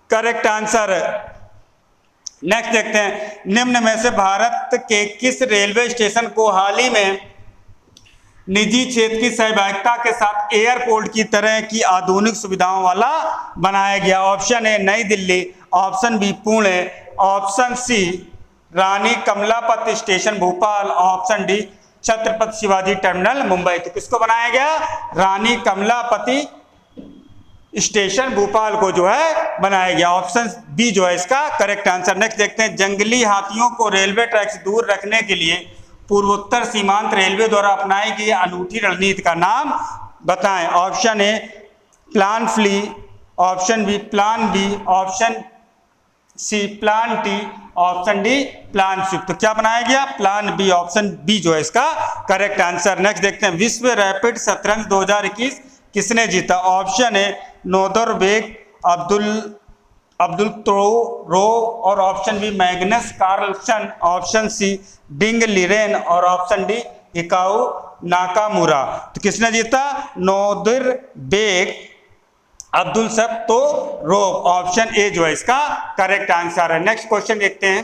करेक्ट आंसर है। नेक्स्ट देखते हैं, निम्न में से भारत के किस रेलवे स्टेशन को हाल ही में निजी क्षेत्र की सहभागिता के साथ एयरपोर्ट की तरह की आधुनिक सुविधाओं वाला बनाया गया? Option A Nai Delhi, option B Pune, option C Rani Kamlapati station Bhopal, option D Chhatrapati Shivaji terminal Mumbai. तो किसको बनाया गया? रानी कमलापति स्टेशन भोपाल को जो है बनाया गया। ऑप्शन बी जो है इसका करेक्ट आंसर। नेक्स्ट देखते हैं, जंगली हाथियों को रेलवे ट्रैक से दूर रखने के लिए पूर्वोत्तर सीमांत रेलवे द्वारा अपनाई गई अनूठी रणनीति का नाम बताएं? Option A plan flee, option B plan B, option C plan T, option D plan swift. तो क्या बनाया गया? Plan B. ऑप्शन बी जो है इसका करेक्ट आंसर। नेक्स्ट देखते हैं, विश्व रैपिड शतरंज 2021 किसने जीता? ऑप्शन ए नोदरबेग अब्दुल रो और option B Magnus Carlsen, option C Ding Liren और ऑप्शन डी हिकाउ नाकामुरा। तो किसने जीता? नोदरबेग अब्दुल रो। ऑप्शन ए जो है इसका करेक्ट आंसर है। नेक्स्ट क्वेश्चन देखते हैं।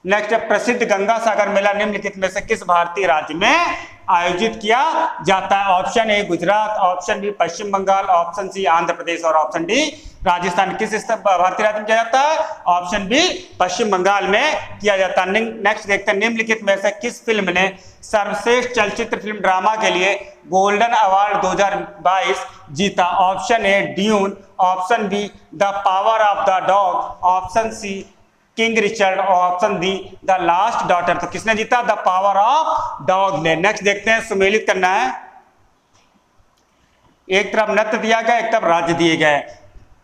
नेक्स्ट है, प्रसिद्ध गंगा सागर मेला निम्नलिखित में से किस भारतीय राज्य में आयोजित किया जाता है? Option A Gujarat, option B Paschim Bangal, option C Andhra Pradesh और ऑप्शन डी राजस्थान। किस भारतीय राज्य में किया जाता है? ऑप्शन बी पश्चिम बंगाल में किया जाता है। नेक्स्ट देखते हैं, निम्नलिखित में से किस फिल्म ने सर्वश्रेष्ठ चलचित्र फिल्म ड्रामा के लिए गोल्डन अवार्ड 2022 जीता? Option A Dune, option B the power of the dog, option C King Richard और option D the last daughter. तो किसने जीता? द पावर ऑफ डॉग ने। नेक्स्ट देखते हैं, सुमेलित करना है। एक तरफ नृत्य दिया गया, एक तरफ राज्य दिए गए।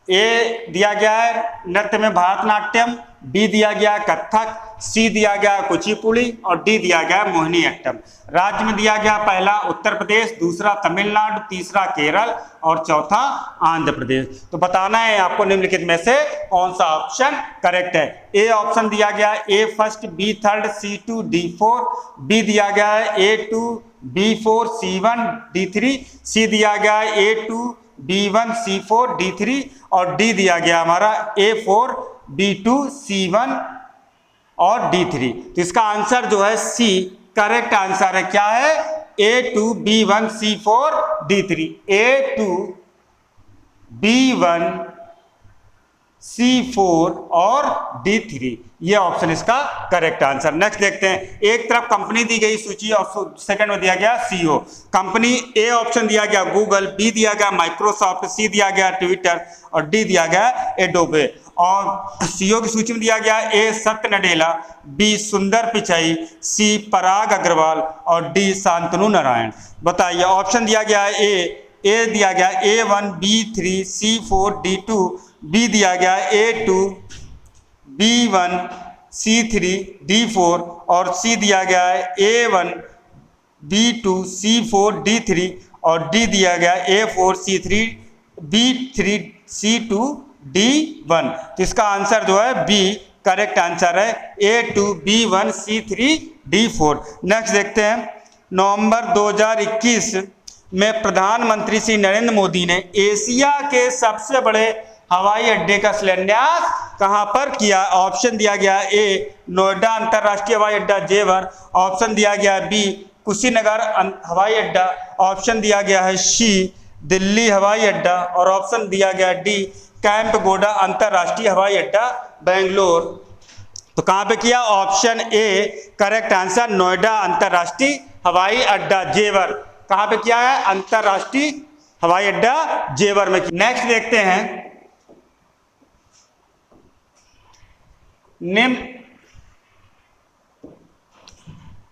ए दिया गया है नृत्य में भारतनाट्यम, बी दिया गया कथक, सी दिया गया कुचिपुड़ी और डी दिया गया मोहिनीअट्टम। राज्य में दिया गया पहला उत्तर प्रदेश, दूसरा तमिलनाडु, तीसरा केरल और चौथा आंध्र प्रदेश। तो बताना है आपको निम्नलिखित में से कौन सा ऑप्शन करेक्ट है। ए ऑप्शन दिया गया ए फर्स्ट, बी थर्ड, सी 2, डी 4, बी दिया गया है A2, B4, C1, D3, सी दिया गया है A2, B1, C4, D3 और डी दिया गया हमारा A4, B2, C1 और D3। तो इसका आंसर जो है सी करेक्ट आंसर है। क्या है? A2, B1, C4, D3। A2, B1, C4 और D3, ये ऑप्शन इसका करेक्ट आंसर। नेक्स्ट देखते हैं, एक तरफ कंपनी दी गई सूची और सेकंड में दिया गया सीईओ। कंपनी ए ऑप्शन दिया गया गूगल, बी दिया गया माइक्रोसॉफ्ट, सी दिया गया ट्विटर और डी दिया गया एडोबे। और सीईओ की सूची में दिया गया ए सत्य नडेला, बी सुंदर पिचाई, सी पराग अग्रवाल और डी शांतनु नारायण। बताइए, ऑप्शन दिया गया है ए दिया गया A1, B3, C4, D2, B दिया गया A2, B1, C3, D4 और सी दिया गया है A1, B2, C4, D3 और डी दिया गया A4, C3, B3, C2, D1। तो इसका आंसर जो है बी करेक्ट आंसर है, A2, B1, C3, D4। Next देखते हैं, नवंबर 2021 में प्रधानमंत्री श्री नरेंद्र मोदी ने एशिया के सबसे बड़े हवाई अड्डे का शिलान्यास कहां पर किया? ऑप्शन दिया गया ए नोएडा अंतरराष्ट्रीय हवाई अड्डा जेवर, ऑप्शन दिया गया बी कुशीनगर हवाई अड्डा, ऑप्शन दिया गया है सी दिल्ली हवाई अड्डा, और ऑप्शन दिया गया डी कैंप गोडा अंतरराष्ट्रीय हवाई अड्डा बेंगलोर। तो कहां पे किया? Option A correct answer, Noida अंतरराष्ट्रीय हवाई अड्डा जेवर। कहां पे किया है? अंतरराष्ट्रीय हवाई अड्डा जेवर में। नेक्स्ट देखते हैं,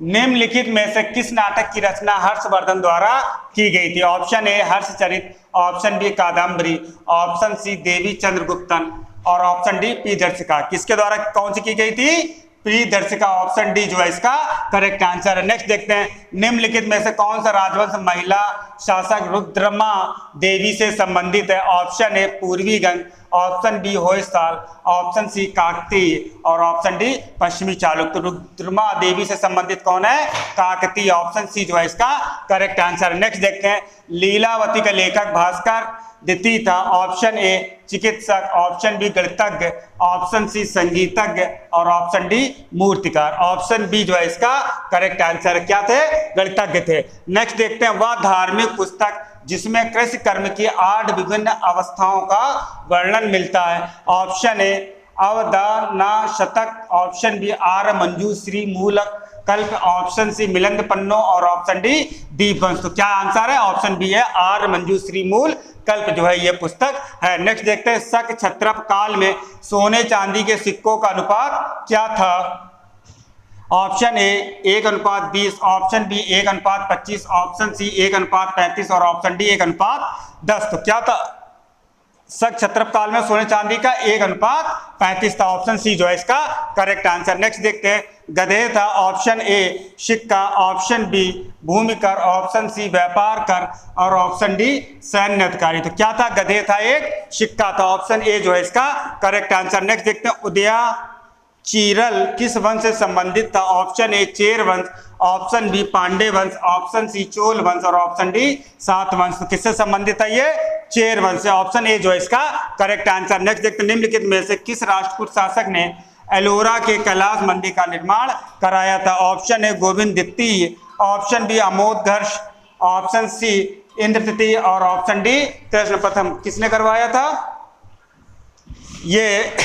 निम्नलिखित में से किस नाटक की रचना हर्षवर्धन द्वारा की गई थी? Option A Harshacharita, option B Kadambari, option C Devi Chandraguptam, और ऑप्शन डी प्रियदर्शिका। किसके द्वारा कौन सी की गई थी? प्रियदर्शिका। ऑप्शन डी जो है इसका करेक्ट आंसर है। नेक्स्ट देखते हैं, निम्नलिखित में से कौन सा राजवंश महिला शासक रुद्रमा देवी से संबंधित है? Option A Purvi Ganga, option B Hoysala, option C Kakatiya, और ऑप्शन डी पश्चिमी चालुक्य। तो रुद्रमा देवी से संबंधित कौन है? काकतीय। ऑप्शन सी जो है इसका करेक्ट आंसर है। नेक्स्ट देखते हैं, लीलावती का लेखक भास्कर द्वितीय था। ऑप्शन ए चिकित्सक, ऑप्शन बी गणितज्ञ, ऑप्शन सी संगीतज्ञ, और ऑप्शन डी मूर्तिकार। ऑप्शन बी जो है इसका करेक्ट आंसर। क्या थे? गणितज्ञ थे। नेक्स्ट देखते हैं, वह धार्मिक पुस्तक जिसमें कृषि कर्म की 8 विभिन्न अवस्थाओं का वर्णन मिलता है? ऑप्शन ए अवदाना शतक, ऑप्शन बी आर्य मंजू श्री मूलक कल्प, ऑप्शन सी मिलिंद पन्नो, और ऑप्शन डी दीपवंश। तो क्या आंसर है? ऑप्शन बी है आर्य मंजू श्री मूल कल्प जो है ये पुस्तक है। नेक्स्ट देखते हैं, शक क्षत्रप काल में सोने चांदी के सिक्कों का अनुपात क्या था? Option A 1:20, option B 1:25, option C 1:35, और ऑप्शन डी 1:10। तो क्या था? शक क्षत्रप काल में सोने चांदी का 1:35 था। ऑप्शन सी जो है इसका करेक्ट आंसर। नेक्स्ट देखते हैं, गधे था। ऑप्शन ए सिक्का, option B Bhumikar, option C व्यापार कर, और ऑप्शन डी सैन्य अधिकारी। तो क्या था? गधे था, एक सिक्का था। ऑप्शन ए जो है इसका करेक्ट आंसर। नेक्स्ट देखते हैं, उदया चीरल किस वंश से संबंधित था? ऑप्शन ए चेर वंश, ऑप्शन बी पांडे वंश, ऑप्शन सी चोल वंश, और ऑप्शन डी सात वंश। तो किससे संबंधित है ये? चेर वंश से। ऑप्शन ए जो है इसका करेक्ट आंसर। नेक्स्ट देखते हैं, निम्नलिखित में से किस राष्ट्रकूट शासक ने एलोरा के कैलाश मंदिर का निर्माण कराया था? ऑप्शन ए गोविंद द्वितीय, option B Amoghavarsha, option C Indra तृतीय, और ऑप्शन डी कृष्ण प्रथम। किसने करवाया था? ये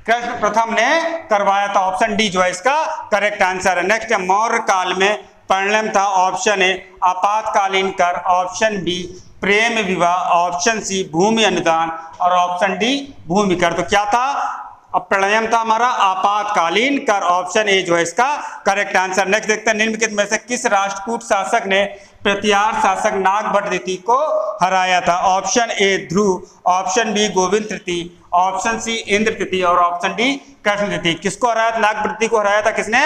कृष्ण प्रथम ने करवाया था। ऑप्शन डी जो है इसका करेक्ट आंसर है। नेक्स्ट है, मौर्य काल में परिणम था। ऑप्शन ए आपातकालीन कर, ऑप्शन बी प्रेम विवाह, ऑप्शन सी भूमि अनुदान, और ऑप्शन डी भूमि कर। तो क्या था? प्रणयन था हमारा आपातकालीन कर। ऑप्शन ए जो है इसका करेक्ट आंसर। नेक्स्ट देखते हैं, निम्नलिखित में से किस राष्ट्रकूट शासक ने प्रतिहार शासक नागभट्ट द्वितीय को हराया था? Option A Dhruva, option B Govind तृतीय, ऑप्शन सी इंद्र तृतीय, और ऑप्शन डी कृष्ण तृतीय। किसको हराया था? नागभट्ट द्वितीय को हराया था किसने?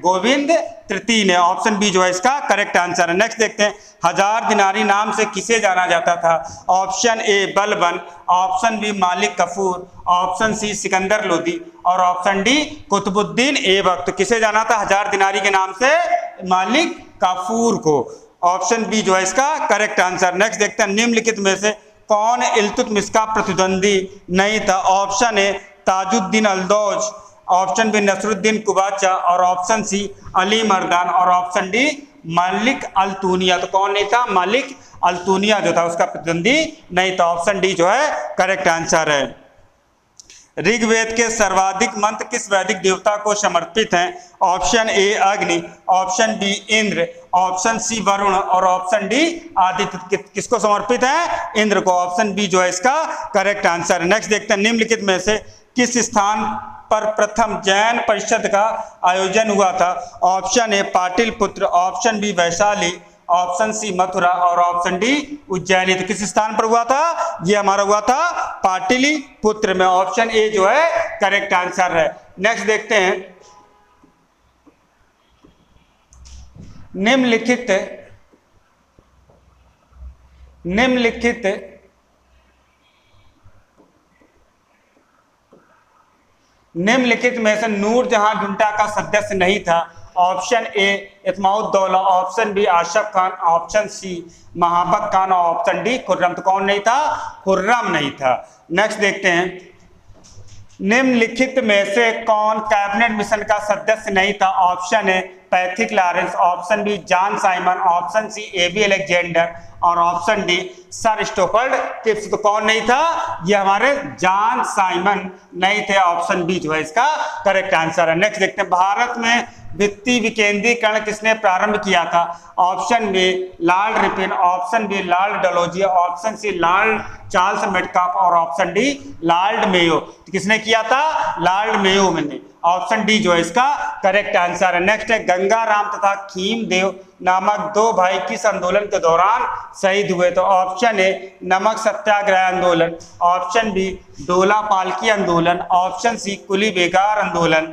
गोविंद तृतीय ने। ऑप्शन बी जो है इसका करेक्ट आंसर है। नेक्स्ट देखते हैं, हजार दिनारी नाम से किसे जाना जाता था? Option A Balban, option B Malik Kafur, option C Sikandar Lodi, और ऑप्शन डी कुतुबुद्दीन ऐबक। तो किसे जाना था हजार दिनारी के नाम से? मालिक काफूर को। ऑप्शन बी जो है इसका करेक्ट आंसर। नेक्स्ट देखते हैं, निम्नलिखित में से कौन इल्तुतमिश का प्रतिद्वंदी नहीं था? Option A Tajuddin Yalduz, option B Nasiruddin Qubacha, और ऑप्शन सी अली मर्दान, और ऑप्शन डी मलिक अल्तुनिया। तो कौन नहीं था? मलिक अल्तुनिया जो था उसका प्रतिद्वंदी नहीं था। ऑप्शन डी जो है करेक्ट आंसर है। ऋग्वेद के सर्वाधिक मंत्र किस वैदिक देवता को समर्पित हैं? Option A Agni, option B Indra, option C Varuna, और ऑप्शन डी आदित्य। किसको समर्पित है? इंद्र को। ऑप्शन बी जो है इसका करेक्ट आंसर है। नेक्स्ट देखते हैं, निम्नलिखित में से किस स्थान पर प्रथम जैन परिषद का आयोजन हुआ था? Option A Pataliputra, option B Vaishali, option C Mathura, और ऑप्शन डी उज्जैनी। तो किस स्थान पर हुआ था? ये हमारा हुआ था पाटलिपुत्र में। ऑप्शन ए जो है करेक्ट आंसर है। नेक्स्ट देखते हैं, निम्नलिखित में से नूरजहां जुंटा का सदस्य नहीं था? Option A Itimaduddaula, option B Asaf Khan, option C Mahabat Khan, और ऑप्शन डी खुर्रम। तो कौन नहीं था? खुर्रम नहीं था। नेक्स्ट देखते हैं, निम्नलिखित में से कौन कैबिनेट मिशन का सदस्य नहीं था? Option A Pethick Lawrence, option B John Simon, option C AB Alexander और option D sir Stafford Cripps. तो कौन नहीं था? ये हमारे जॉन साइमन नहीं थे। ऑप्शन बी जो है इसका करेक्ट आंसर है। नेक्स्ट देखते हैं, भारत में वित्तीय विकेंद्रीकरण किसने प्रारंभ किया था? Option B Lord Ripon, option B Lord Dalhousie, option C Lord Charles Metcalfe और ऑप्शन डी लॉर्ड मेयो। तो किसने किया था? लॉर्ड मेयो ने। ऑप्शन डी जो है इसका करेक्ट आंसर है। नेक्स्ट है, गंगाराम तथा खीमदेव नामक दो भाई किस आंदोलन के दौरान शहीद हुए? तो ऑप्शन ए नमक सत्याग्रह आंदोलन, ऑप्शन बी डोला पालकी आंदोलन, ऑप्शन सी कुली बेगार आंदोलन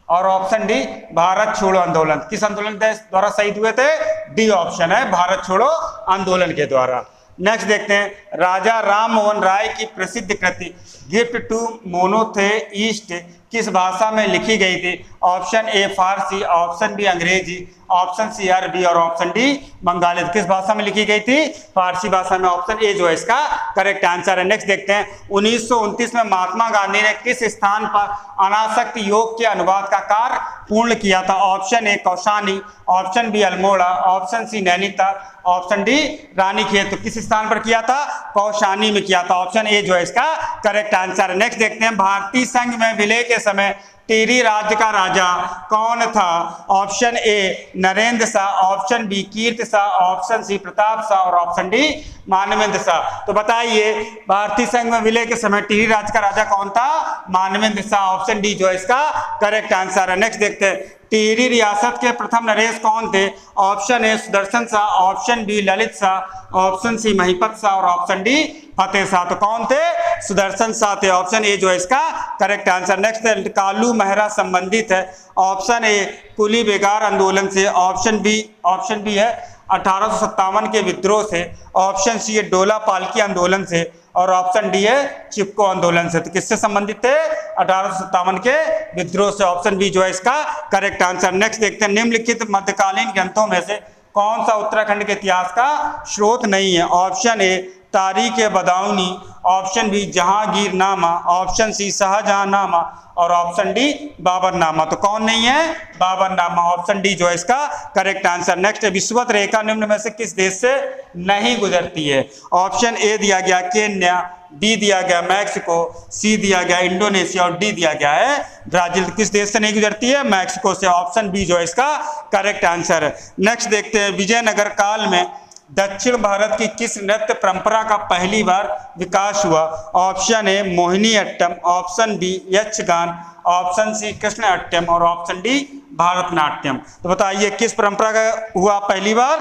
और ऑप्शन डी भारत छोड़ो आंदोलन। किस आंदोलन के द्वारा शहीद हुए थे? डी ऑप्शन है, भारत छोड़ो आंदोलन के द्वारा। नेक्स्ट देखते हैं, राजा राम मोहन राय की प्रसिद्ध कृति गिफ्ट टू मोनोथेइस्ट किस भाषा में लिखी गई थी? Option A Farsi, option B Angrezi, option C Arabi और ऑप्शन डी बंगाली। किस भाषा में लिखी गई थी? फारसी भाषा में। ऑप्शन ए जो है इसका करेक्ट आंसर है। नेक्स्ट देखते हैं, 1929 में महात्मा गांधी ने किस स्थान पर अनासक्त योग के अनुवाद का कार्य पूर्ण किया था? Option A Kausani, option B Almora, option C Nainital, option D Ranikhet. तो किस स्थान पर किया था? कौशानी में किया था। ऑप्शन ए जो है इसका करेक्ट आंसर है। नेक्स्ट देखते हैं, भारतीय संघ में विलय के समय टिहरी राज्य का राजा कौन था? Option A Narendra Shah, option B Kirti Shah, option C Pratap Shah और ऑप्शन डी मानवेंद्र शाह। तो बताइए, भारतीय संघ में विलय के समय टिहरी राज्य का राजा कौन था? मानवेंद्र शाह। ऑप्शन डी जो है इसका करेक्ट आंसर है। नेक्स्ट देखते हैं, टिहरी रियासत के प्रथम नरेश कौन थे? Option A Sudarshan Shah, option B Lalit Shah, option C Mahipat Shah और ऑप्शन डी फतेह शाह। तो कौन थे? सुदर्शन शाह थे। ऑप्शन ए जो है इसका करेक्ट आंसर। नेक्स्ट है, कालू मेहरा संबंधित है ऑप्शन ए कुली बेगार आंदोलन से, ऑप्शन बी है 1857 के विद्रोह से, ऑप्शन सी है डोला पालकी आंदोलन से और ऑप्शन डी है चिपको आंदोलन से। तो किससे संबंधित थे? 1857 के विद्रोह से। ऑप्शन बी जो है इसका करेक्ट आंसर। नेक्स्ट देखते हैं, निम्नलिखित मध्यकालीन ग्रंथों में से कौन सा उत्तराखंड के इतिहास का स्रोत नहीं है? Option A Tarikh Badauni, option B Jahangirnama, option C Shahjahannama और ऑप्शन डी बाबरनामा। तो कौन नहीं है? बाबरनामा। ऑप्शन डी जो है इसका करेक्ट आंसर। नेक्स्ट है, विषुवत रेखा निम्न में से किस देश से नहीं गुजरती है? ऑप्शन ए दिया गया केन्या, बी दिया गया मैक्सिको, सी दिया गया इंडोनेशिया और डी दिया गया है ब्राजील। किस देश से नहीं गुजरती है? मैक्सिको से। ऑप्शन बी जो है इसका करेक्ट आंसर है। नेक्स्ट देखते हैं, विजयनगर काल में दक्षिण भारत की किस नृत्य परंपरा का पहली बार विकास हुआ? Option A Mohini Attam, option B Yakshagana, option C Krishna Attam और ऑप्शन डी भारतनाट्यम। तो बताइए, किस परंपरा का हुआ पहली बार?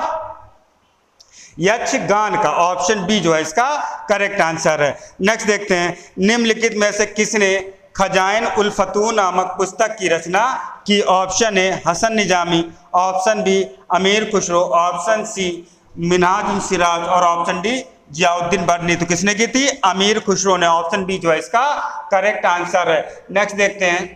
यक्षगान का। ऑप्शन बी जो है इसका करेक्ट आंसर है। नेक्स्ट देखते हैं, निम्नलिखित में से किसने खजाइन उल फतूह नामक पुस्तक की रचना की? Option A Hasan Nizami, option B Amir Khusro, option C Minhaj ul Siraj और ऑप्शन डी जियाउद्दीन बर्नी। तो किसने की थी? अमीर खुसरो ने। ऑप्शन बी जो है इसका करेक्ट आंसर है। नेक्स्ट देखते हैं,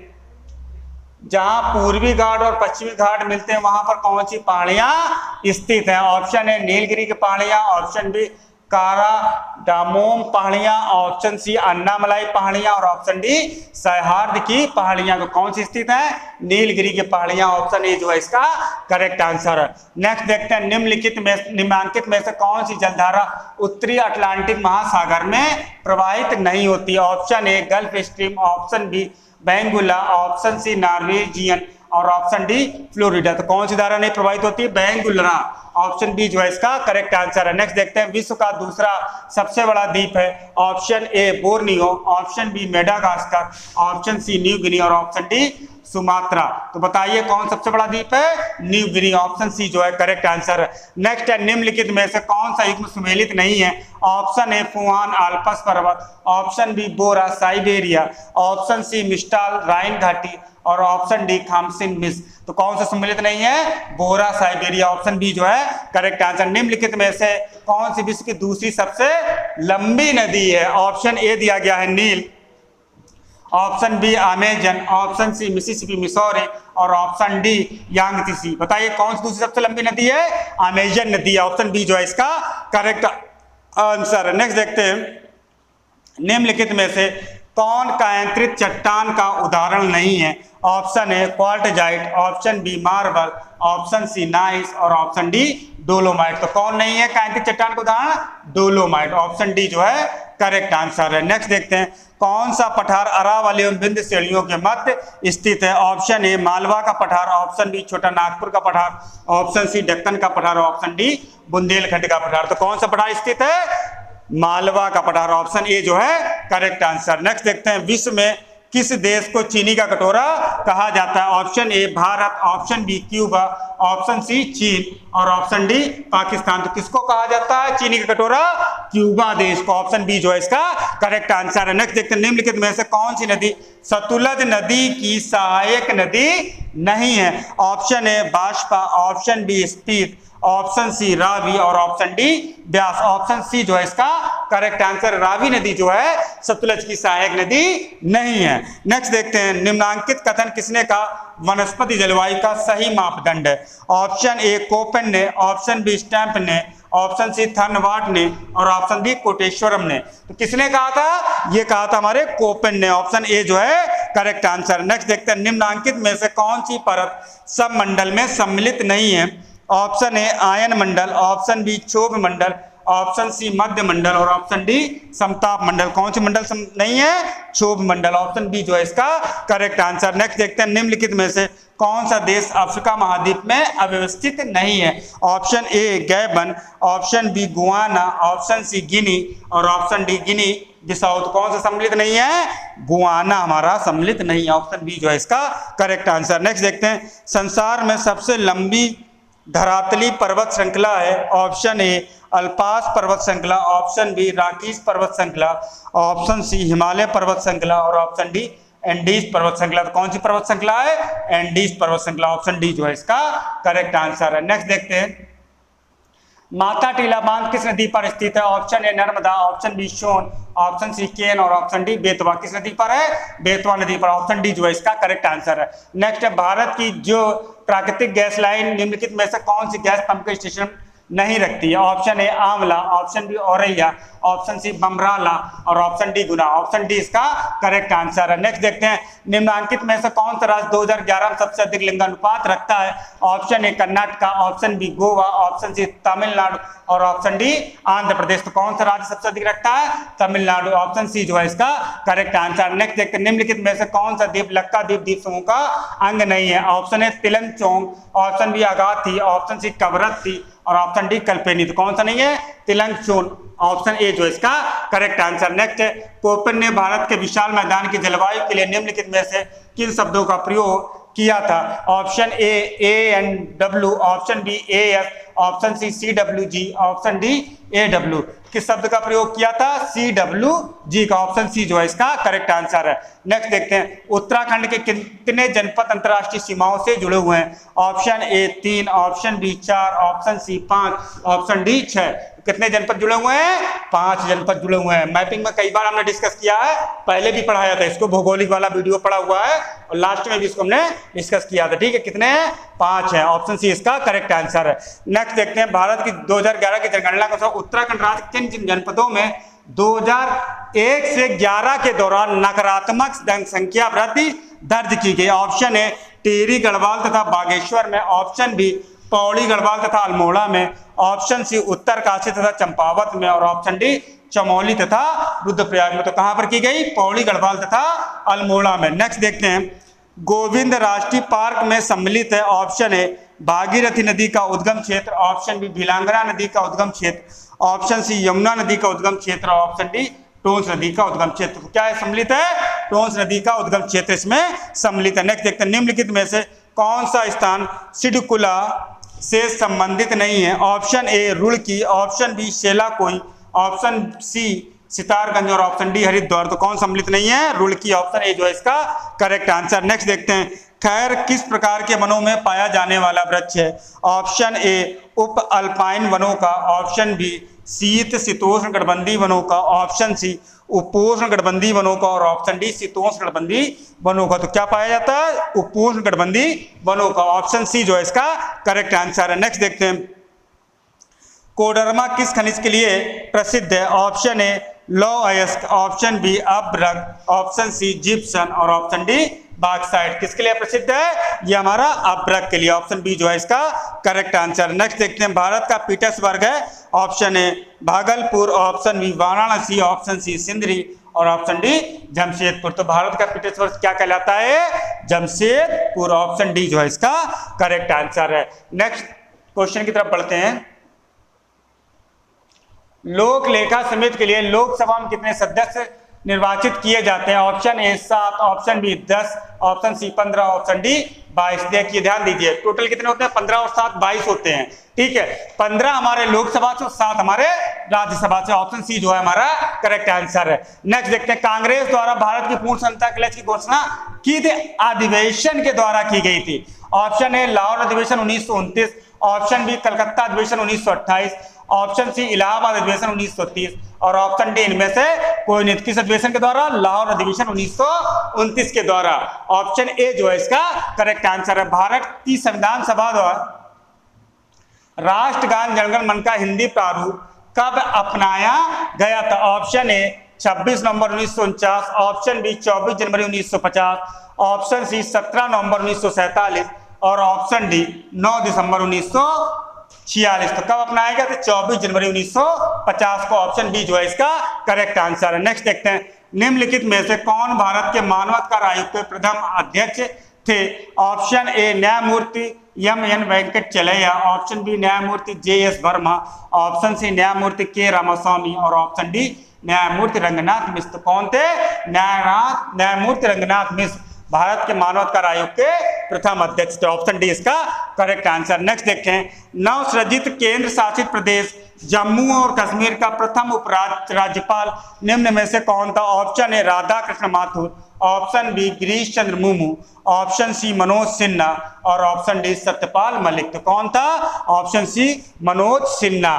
जहां पूर्वी घाट और पश्चिमी घाट मिलते हैं वहां पर कौन सी पहाड़ियां स्थित हैं? ऑप्शन ए नीलगिरी की पहाड़ियां, ऑप्शन बी काराडामोम पहाड़ियां, ऑप्शन सी अन्नामलाई पहाड़ियां और ऑप्शन डी सह्याद्री की पहाड़ियां। तो कौन सी स्थित है? नीलगिरी की पहाड़ियां। ऑप्शन ए जो है इसका करेक्ट आंसर है। नेक्स्ट देखते हैं, निम्नलिखित में से कौन सी जलधारा उत्तरी अटलांटिक महासागर में प्रवाहित नहीं होती? Option A Gulf Stream, option B Benguela, option C Norwegian और ऑप्शन डी फ्लोरिडा। तो कौन सी धारा नहीं प्रवाहित होती है? बेंगुल्रा। ऑप्शन बी जो है इसका करेक्ट आंसर है। नेक्स्ट देखते हैं, विश्व का दूसरा सबसे बड़ा द्वीप है? Option A Borneo, option B Madagascar, option C New Guinea और ऑप्शन डी सुमात्रा। तो बताइए, कौन सबसे बड़ा द्वीप है? New Guinea. ऑप्शन सी जो है करेक्ट आंसर है। नेक्स्ट है, निम्नलिखित में से कौन सा युग्म सुमेलित नहीं है? ऑप्शन ए फुआन आल्पस पर्वत, ऑप्शन बी बोरा साइबेरिया, ऑप्शन सी मिस्टाल राइन घाटी और ऑप्शन डी खामसिन मिस। तो कौन सा सम्मिलित नहीं है? बोरा साइबेरिया। ऑप्शन बी जो है करेक्ट आंसर। निम्नलिखित में से कौन सी विश्व की दूसरी सबसे लंबी नदी है? ऑप्शन ए दिया गया है Nile, option B Amazon, option C Mississippi Missouri और ऑप्शन डी यांगत्से। बताइए, कौन सी दूसरी सबसे लंबी नदी है? अमेजन नदी है। ऑप्शन बी जो है इसका करेक्ट आंसर है। नेक्स्ट देखते हैं, निम्नलिखित में से कौन कायांतरित चट्टान का उदाहरण नहीं है? Option A quartzite, option B marble, option C gneiss और ऑप्शन डी डोलोमाइट। तो कौन नहीं है कायांतरित चट्टान का उदाहरण? डोलोमाइट। ऑप्शन डी जो है करेक्ट आंसर है। नेक्स्ट देखते हैं, कौन सा पठार अरावली एवं विंध्य श्रेणियों के मध्य स्थित है? ऑप्शन ए मालवा का पठार, ऑप्शन बी छोटा नागपुर का पठार, ऑप्शन सी दक्कन का पठार, ऑप्शन डी बुंदेलखंड का पठार। तो कौन सा पठार स्थित है? मालवा का पठार। ऑप्शन ए जो है करेक्ट आंसर। नेक्स्ट देखते हैं, विश्व में किस देश को चीनी का कटोरा कहा जाता है? Option A Bharat, option B Cuba, option C चीन और ऑप्शन डी पाकिस्तान। तो किसको कहा जाता है चीनी का कटोरा? क्यूबा देश को। ऑप्शन बी जो है इसका करेक्ट आंसर है। नेक्स्ट देखते हैं, निम्नलिखित में से कौन सी नदी सतलुज नदी की सहायक नदी नहीं है? Option A Baspa, option B Spiti, option C Ravi और option D Beas. Option C जो है इसका करेक्ट आंसर। रावी नदी जो है सतलुज की सहायक नदी नहीं है। नेक्स्ट देखते हैं, निम्नांकित कथन किसने कहा वनस्पति जलवायु का सही मापदंड है? ऑप्शन ए कोपेन ने, ऑप्शन बी स्टैम्प ने, ऑप्शन सी थर्नवाट ने और ऑप्शन डी कोटेश्वरम ने। तो किसने कहा था? ये कहा था हमारे कोपेन ने। ऑप्शन ए जो है करेक्ट आंसर। नेक्स्ट देखते हैं, निम्नांकित में से कौन सी परत सब मंडल में सम्मिलित नहीं है? ऑप्शन ए आयन मंडल, ऑप्शन बी क्षोभ मंडल, ऑप्शन सी मध्य मंडल और ऑप्शन डी समताप मंडल। कौन सी मंडल नहीं है? क्षोभ मंडल। ऑप्शन बी जो है इसका करेक्ट आंसर। नेक्स्ट देखते हैं, निम्नलिखित में से कौन सा देश अफ्रीका महाद्वीप में अव्यवस्थित नहीं है? Option A Gabon, option B Guyana, option C Guinea और ऑप्शन डी गिनी बिसाऊ। तो कौन सा सम्मिलित नहीं है? गुआना हमारा सम्मिलित नहीं है। ऑप्शन बी जो है इसका करेक्ट आंसर। नेक्स्ट देखते हैं, संसार में सबसे लंबी धरातली पर्वत श्रृंखला है? ऑप्शन ए अल्पास पर्वत श्रृंखला, ऑप्शन बी राकीस पर्वत श्रृंखला, ऑप्शन सी हिमालय पर्वत श्रृंखला और ऑप्शन डी एंडीज पर्वत श्रृंखला। तो कौन सी पर्वत श्रृंखला है? एंडीज पर्वत श्रृंखला। ऑप्शन डी जो है इसका करेक्ट आंसर है। नेक्स्ट देखते हैं, माता टीला बांध किस नदी पर स्थित है? Option A Narmada, option B Son, option C Ken और ऑप्शन डी बेतवा। किस नदी पर है? बेतवा नदी पर। ऑप्शन डी जो है इसका करेक्ट आंसर है। नेक्स्ट है, भारत की जो प्राकृतिक गैस लाइन निम्नलिखित में से कौन सी गैस पंप स्टेशन नहीं रखती है? Option A Aonla, option B Auraiya, option C Bamrala और option D Guna. Option D इसका करेक्ट आंसर है। नेक्स्ट देखते हैं, निम्नांकित में से कौन सा राज्य 2011 में सबसे अधिक लिंगानुपात रखता है? Option A Karnataka, option B Goa, option C Tamil Nadu और ऑप्शन डी आंध्र प्रदेश। तो कौन सा राज्य सबसे अधिक रखता है? तमिलनाडु। ऑप्शन सी जो है इसका करेक्ट आंसर। नेक्स्ट देखते हैं, निम्नलिखित में से कौन सा द्वीप लक्काद्वीप द्वीप समूह का अंग नहीं है? Option A Tilangchong, option B Agatti, option C Kavaratti और ऑप्शन डी कल्पेनी। तो कौन सा नहीं है? तिलंगचोंग। ऑप्शन ए जो इसका करेक्ट आंसर। नेक्स्ट है, कोपेन ने भारत के विशाल मैदान की जलवायु के लिए निम्नलिखित में से किन शब्दों का प्रयोग किया था? Option A N W, option B A S, option C C W G, option D A W. किस शब्द का प्रयोग किया था? सी डब्ल्यू जी का। ऑप्शन सी जो है इसका करेक्ट आंसर है। नेक्स्ट देखते हैं, उत्तराखंड के कितने जनपद अंतर्राष्ट्रीय सीमाओं से जुड़े हुए हैं? Option A 3, option B 4, option C 5, option D 6। कितने जनपद जुड़े हुए हैं? 5 जनपद जुड़े हुए हैं। मैपिंग में कई बार हमने डिस्कस किया है, पहले भी पढ़ाया था इसको, भौगोलिक वाला वीडियो पड़ा हुआ है और लास्ट में भी इसको हमने डिस्कस किया था। ठीक है, कितने हैं? 5 हैं। ऑप्शन सी इसका करेक्ट आंसर है। नेक्स्ट देखते हैं, भारत की 2011 की जनगणना के अनुसार उत्तराखंड राज्य किन जनपदों में 2001 से 11 के दौरान नकारात्मक जनसंख्या वृद्धि दर्ज की गई? ऑप्शन ए टिहरी गढ़वाल तथा बागेश्वर में, ऑप्शन बी पौड़ी गढ़वाल तथा अल्मोड़ा में, ऑप्शन सी उत्तरकाशी तथा चंपावत में और ऑप्शन डी चमोली तथा रुद्रप्रयाग में। तो कहां पर की गई? पौड़ी गढ़वाल तथा अल्मोड़ा में। नेक्स्ट देखते हैं, गोविंद राष्ट्रीय पार्क में सम्मिलित है? ऑप्शन ए भागीरथी नदी का उद्गम क्षेत्र, ऑप्शन बी भिलांगना नदी का उद्गम क्षेत्र, ऑप्शन सी यमुना नदी का उद्गम क्षेत्र और ऑप्शन डी टोंस नदी का उद्गम क्षेत्र। तो क्या है सम्मिलित है? टोंस नदी का उद्गम क्षेत्र इसमें सम्मिलित है। नेक्स्ट देखते हैं, निम्नलिखित में से कौन सा स्थान सिडकुला से संबंधित नहीं है? Option A Roorkee, option B Selaqui, option C Sitarganj और ऑप्शन डी हरिद्वार। तो कौन सम्मिलित नहीं है? रुड़की। ऑप्शन ए जो है इसका करेक्ट आंसर। नेक्स्ट देखते हैं, खैर किस प्रकार के वनों में पाया जाने वाला वृक्ष है? ऑप्शन ए उप अल्पाइन वनों का, ऑप्शन बी शीत शीतोष्ण कटिबंधीय वनों का, ऑप्शन सी उपोष्ण कटिबंधीय वनों का और ऑप्शन डी शीतोष्ण कटिबंधीय वनों का। तो क्या पाया जाता है? उपोष्ण कटिबंधीय वनों का। ऑप्शन सी जो है इसका करेक्ट आंसर है। नेक्स्ट देखते हैं, कोडरमा किस खनिज के लिए प्रसिद्ध है? ऑप्शन ए लौ अयस्क, ऑप्शन बी अभ्रक, ऑप्शन सी जिप्सन और ऑप्शन डी बॉक्साइट। किसके लिए प्रसिद्ध है? ये हमारा अभ्रक के लिए। ऑप्शन बी जो है इसका करेक्ट आंसर। नेक्स्ट देखते हैं, भारत का पीटर्सबर्ग है, option A Bhagalpur, option B Varanasi, option C Sindri और ऑप्शन डी जमशेदपुर। तो भारत का पीटर्सबर्ग क्या कहलाता है? जमशेदपुर। ऑप्शन डी जो है इसका करेक्ट आंसर है। नेक्स्ट क्वेश्चन की तरफ बढ़ते हैं। लोक लेखा समिति के लिए लोकसभा में कितने सदस्य निर्वाचित किए जाते हैं? Option A 7, option B 10, option C 15, option D 22। देखिए ध्यान दीजिए, टोटल कितने होते हैं? 15 और 7 22 होते हैं। ठीक है, 15 हमारे लोकसभा से और 7 हमारे राज्यसभा से। ऑप्शन सी जो है हमारा करेक्ट आंसर है। नेक्स्ट देखते हैं, कांग्रेस द्वारा भारत की पूर्ण स्वतंत्रता के लक्ष्य की घोषणा किस अधिवेशन के द्वारा की गई थी? ऑप्शन ए लाहौर अधिवेशन 1929, ऑप्शन बी कलकत्ता अधिवेशन 1928, ऑप्शन सी इलाहाबाद अधिवेशन 1930 और ऑप्शन डी इनमें से कोई नहीं। किस अधिवेशन के द्वारा? लाहौर अधिवेशन 1929 के द्वारा। ऑप्शन ए जो है इसका करेक्ट आंसर है। भारत की संविधान सभा द्वारा राष्ट्रगान जनगण मन का हिंदी प्रारूप कब अपनाया गया था? ऑप्शन ए 26 नवंबर 1949, ऑप्शन बी 24 जनवरी 1950, ऑप्शन सी 17 नवंबर 1947 और ऑप्शन डी 9 दिसंबर 1946। तो कब अपनाया गया था? 24 जनवरी 1950 को। ऑप्शन बी जो है इसका करेक्ट आंसर है। नेक्स्ट देखते हैं, निम्नलिखित में से कौन भारत के मानवाधिकार आयोग के प्रथम अध्यक्ष थे? ऑप्शन ए न्यायमूर्ति एम.एन. वेंकटचलैया, ऑप्शन बी न्यायमूर्ति जे.एस. वर्मा, ऑप्शन सी न्यायमूर्ति के. रामास्वामी और ऑप्शन डी न्यायमूर्ति रंगनाथ मिश्र। कौन थे? न्यायमूर्ति रंगनाथ मिश्र भारत के मानवाधिकार आयोग के प्रथम अध्यक्ष थे। ऑप्शन डी इसका करेक्ट आंसर। नेक्स्ट देखते हैं, नवसृजित केंद्र शासित प्रदेश जम्मू और कश्मीर का प्रथम उपराज्यपाल निम्न में से कौन था? Option A Radha Krishna Mathur, option B Girish Chandra Murmu, option C Manoj Sinha और ऑप्शन डी सत्यपाल मलिक। तो कौन था? Option C Manoj Sinha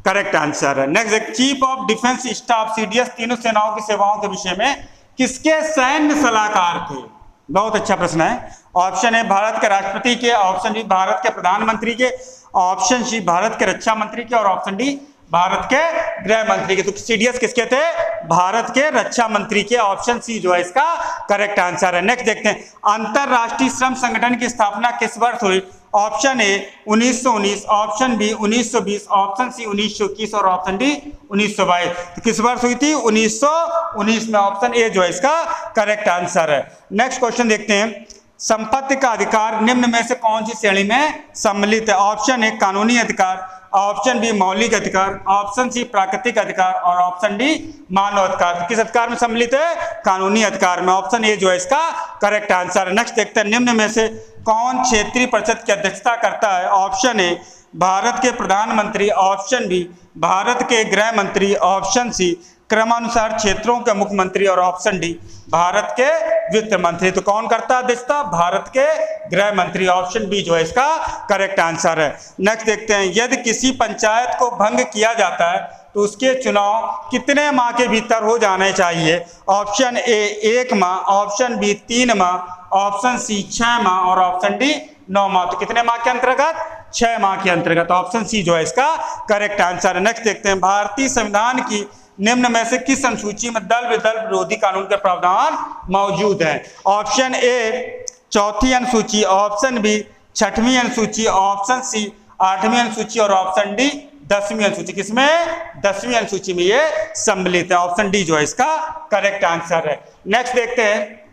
correct answer है। Next, chief of defence staff CDS तीनों सेनाओं की सेवाओं के विषय में किसके सैन्य सलाहकार थे? बहुत अच्छा प्रश्न है। ऑप्शन ए भारत के राष्ट्रपति के, ऑप्शन बी भारत के प्रधानमंत्री के, ऑप्शन सी भारत के रक्षा मंत्री के और ऑप्शन डी भारत के गृह मंत्री के। तो सीडीएस किसके थे? भारत के रक्षा मंत्री के। ऑप्शन सी जो है इसका करेक्ट आंसर है। नेक्स्ट देखते हैं, अंतरराष्ट्रीय श्रम संगठन की स्थापना किस वर्ष हुई? Option A 1919, option B 1920, option C 1921 और ऑप्शन डी 1922। तो किस वर्ष हुई थी? 1919 में। ऑप्शन ए जो है इसका करेक्ट आंसर है। नेक्स्ट क्वेश्चन देखते हैं, संपत्ति का अधिकार निम्न में से कौन सी श्रेणी में सम्मिलित है? ऑप्शन ए कानूनी अधिकार, ऑप्शन बी मौलिक अधिकार, ऑप्शन सी प्राकृतिक अधिकार और ऑप्शन डी मानव अधिकार। किस अधिकार में सम्मिलित है? कानूनी अधिकार में। ऑप्शन ए जो है इसका करेक्ट आंसर है। नेक्स्ट देखते हैं, निम्न में से कौन क्षेत्रीय परिषद की अध्यक्षता करता है? ऑप्शन ए भारत के प्रधानमंत्री, ऑप्शन बी भारत के गृह मंत्री, ऑप्शन सी क्रमानुसार क्षेत्रों के मुख्यमंत्री और ऑप्शन डी भारत के वित्त मंत्री। तो कौन करता है अध्यक्षता? भारत के गृह मंत्री। ऑप्शन बी जो है इसका करेक्ट आंसर है। नेक्स्ट देखते हैं, यदि किसी पंचायत को भंग किया जाता है तो उसके चुनाव कितने माह के भीतर हो जाने चाहिए? ऑप्शन ए 1 माह, ऑप्शन बी 3 माह, ऑप्शन सी 6 माह और ऑप्शन डी 9 माह। तो कितने माह के अंतर्गत? 6 माह के अंतर्गत। ऑप्शन सी जो है इसका करेक्ट आंसर है। नेक्स्ट देखते हैं, भारतीय संविधान की निम्न में से किस अनुसूची में दल विरोधी कानून के प्रावधान मौजूद हैं? ऑप्शन ए 4वीं अनुसूची, ऑप्शन बी 6वीं अनुसूची, ऑप्शन सी 8वीं अनुसूची और ऑप्शन डी 10वीं अनुसूची। किसमें? 10वीं अनुसूची में ये सम्मिलित है। ऑप्शन डी जो है इसका करेक्ट आंसर है। नेक्स्ट देखते हैं,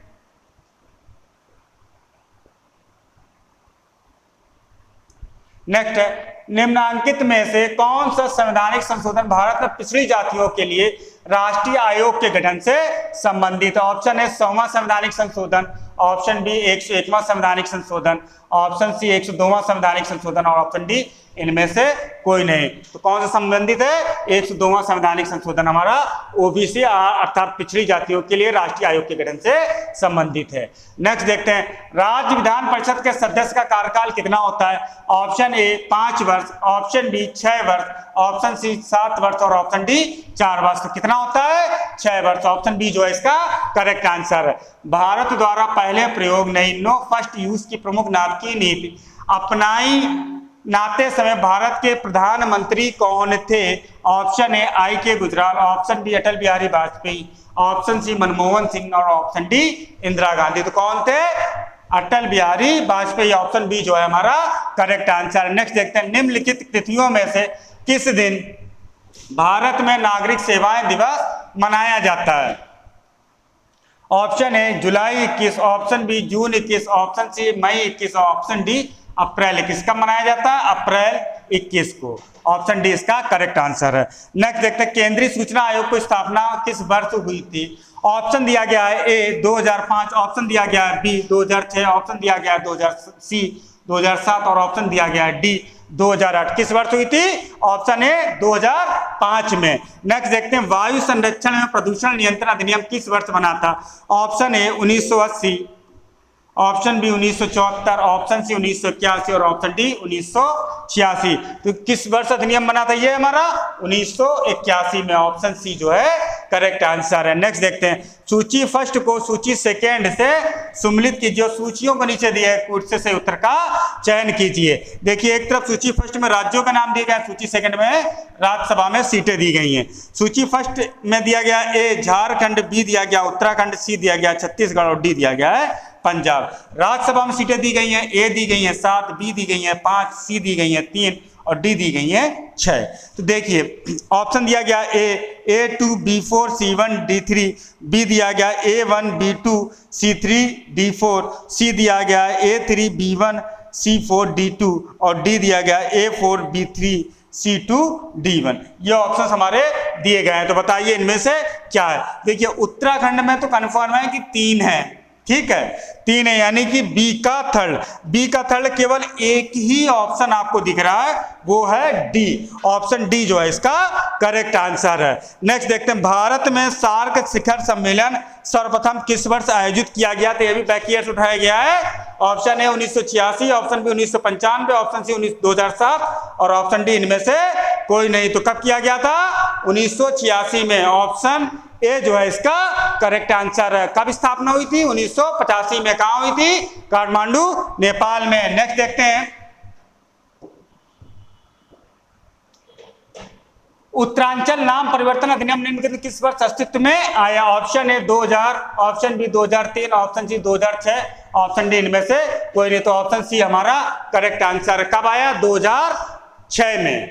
नेक्स्ट है, निम्नांकित में से कौन सा संवैधानिक संशोधन भारत में पिछड़ी जातियों के लिए राष्ट्रीय आयोग के गठन से संबंधित है? ऑप्शन है 100वां संवैधानिक संशोधन, ऑप्शन बी 101वां संवैधानिक संशोधन, ऑप्शन सी 102वां संवैधानिक संशोधन और ऑप्शन डी इनमें से कोई नहीं। तो कौन सा संबंधित है? 102वां संवैधानिक संशोधन हमारा ओबीसी अर्थात पिछड़ी जातियों के लिए राष्ट्रीय आयोग के गठन से संबंधित है। नेक्स्ट देखते हैं, राज्य विधान परिषद के सदस्य का कार्यकाल कितना होता है? ऑप्शन ए 5 वर्ष, ऑप्शन बी 6 वर्ष, ऑप्शन सी 7 वर्ष और ऑप्शन डी 4 वर्ष। तो कितना होता है? 6 वर्ष। ऑप्शन बी जो है इसका करेक्ट आंसर है। भारत द्वारा पहले प्रयोग नहीं, नो फर्स्ट यूज की प्रमुख नाटकीय नीति अपनाई नाते समय भारत के प्रधानमंत्री कौन थे? ऑप्शन ए आई के Gujral, option B Atal Bihari Vajpayee, option C Manmohan Singh और ऑप्शन डी इंदिरा गांधी। तो कौन थे? अटल बिहारी वाजपेयी, ऑप्शन बी जो है हमारा करेक्ट आंसर। नेक्स्ट देखते हैं, निम्नलिखित तिथियों में से किस दिन भारत में नागरिक सेवाएं दिवस मनाया जाता है? ऑप्शन ए जुलाई 21, ऑप्शन बी जून 21, ऑप्शन सी मई 21, ऑप्शन डी अप्रैल 21। कब मनाया जाता है? अप्रैल 21 को। ऑप्शन डी इसका करेक्ट आंसर है। नेक्स्ट देखते हैं, केंद्रीय सूचना आयोग की स्थापना किस वर्ष हुई थी? ऑप्शन दिया गया है ए 2005, ऑप्शन दिया गया है बी 2006, ऑप्शन दिया गया है 2007 और ऑप्शन दिया गया है डी 2008। किस वर्ष हुई थी? ऑप्शन ए 2005 में। नेक्स्ट देखते हैं, वायु संरक्षण में प्रदूषण नियंत्रण अधिनियम किस वर्ष बना था? Option A 1980, option B 1974, option C 1981 और ऑप्शन डी 1986। तो किस वर्ष अधिनियम बना था ये हमारा? 1981 में। ऑप्शन सी जो है करेक्ट आंसर है। नेक्स्ट देखते हैं, सूची फर्स्ट को सूची सेकेंड से सम्मिलित कीजिए। सूचियों को नीचे दिए कुर्सी से उत्तर का चयन कीजिए। देखिए, एक तरफ सूची फर्स्ट में राज्यों का नाम दिया गया, सूची सेकंड में राज्यसभा में सीटें दी गई हैं। सूची फर्स्ट में दिया गया ए झारखंड, बी दिया गया उत्तराखंड, सी दिया गया छत्तीसगढ़ और डी दिया गया है पंजाब। राज्यसभा में सीटें दी गई हैं, ए दी गई हैं 7, बी दी गई हैं 5, सी दी गई हैं 3 और डी दी गई हैं 6। तो देखिए, ऑप्शन दिया गया A2, B4, C1, D3, B दिया गया A1, B2, C3, D4, सी दिया गया A3, B1, C4, D2 और डी दिया गया A4, B3, C2, D1। ये ऑप्शन हमारे दिए गए हैं। तो बताइए इनमें से क्या है? देखिए, उत्तराखंड में तो कन्फर्म है कि 3 है, ठीक है, 3 है, यानी कि बी का थर्ड केवल एक ही ऑप्शन आपको दिख रहा है, वो है डी। ऑप्शन डी जो है इसका करेक्ट आंसर है। नेक्स्ट देखते हैं, भारत में सार्क शिखर सम्मेलन सर्वप्रथम किस वर्ष आयोजित किया गया? तो ये भी बैक ईयर्स उठाया गया है। Option A 1986, option B 1995, option C 2007 और ऑप्शन डी इनमें से कोई नहीं। तो कब किया गया था? 1986 में। ऑप्शन ए जो है इसका करेक्ट आंसर है। कब स्थापना हुई थी? 1985 में। कहां हुई थी? काठमांडू, नेपाल में। नेक्स्ट देखते हैं, उत्तरांचल नाम परिवर्तन अधिनियम निम्नलिखित किस वर्ष अस्तित्व में आया? Option A 2000, option B 2003, option C 2006, option D इनमें से कोई नहीं। तो ऑप्शन सी हमारा करेक्ट आंसर। कब आया? 2006 में।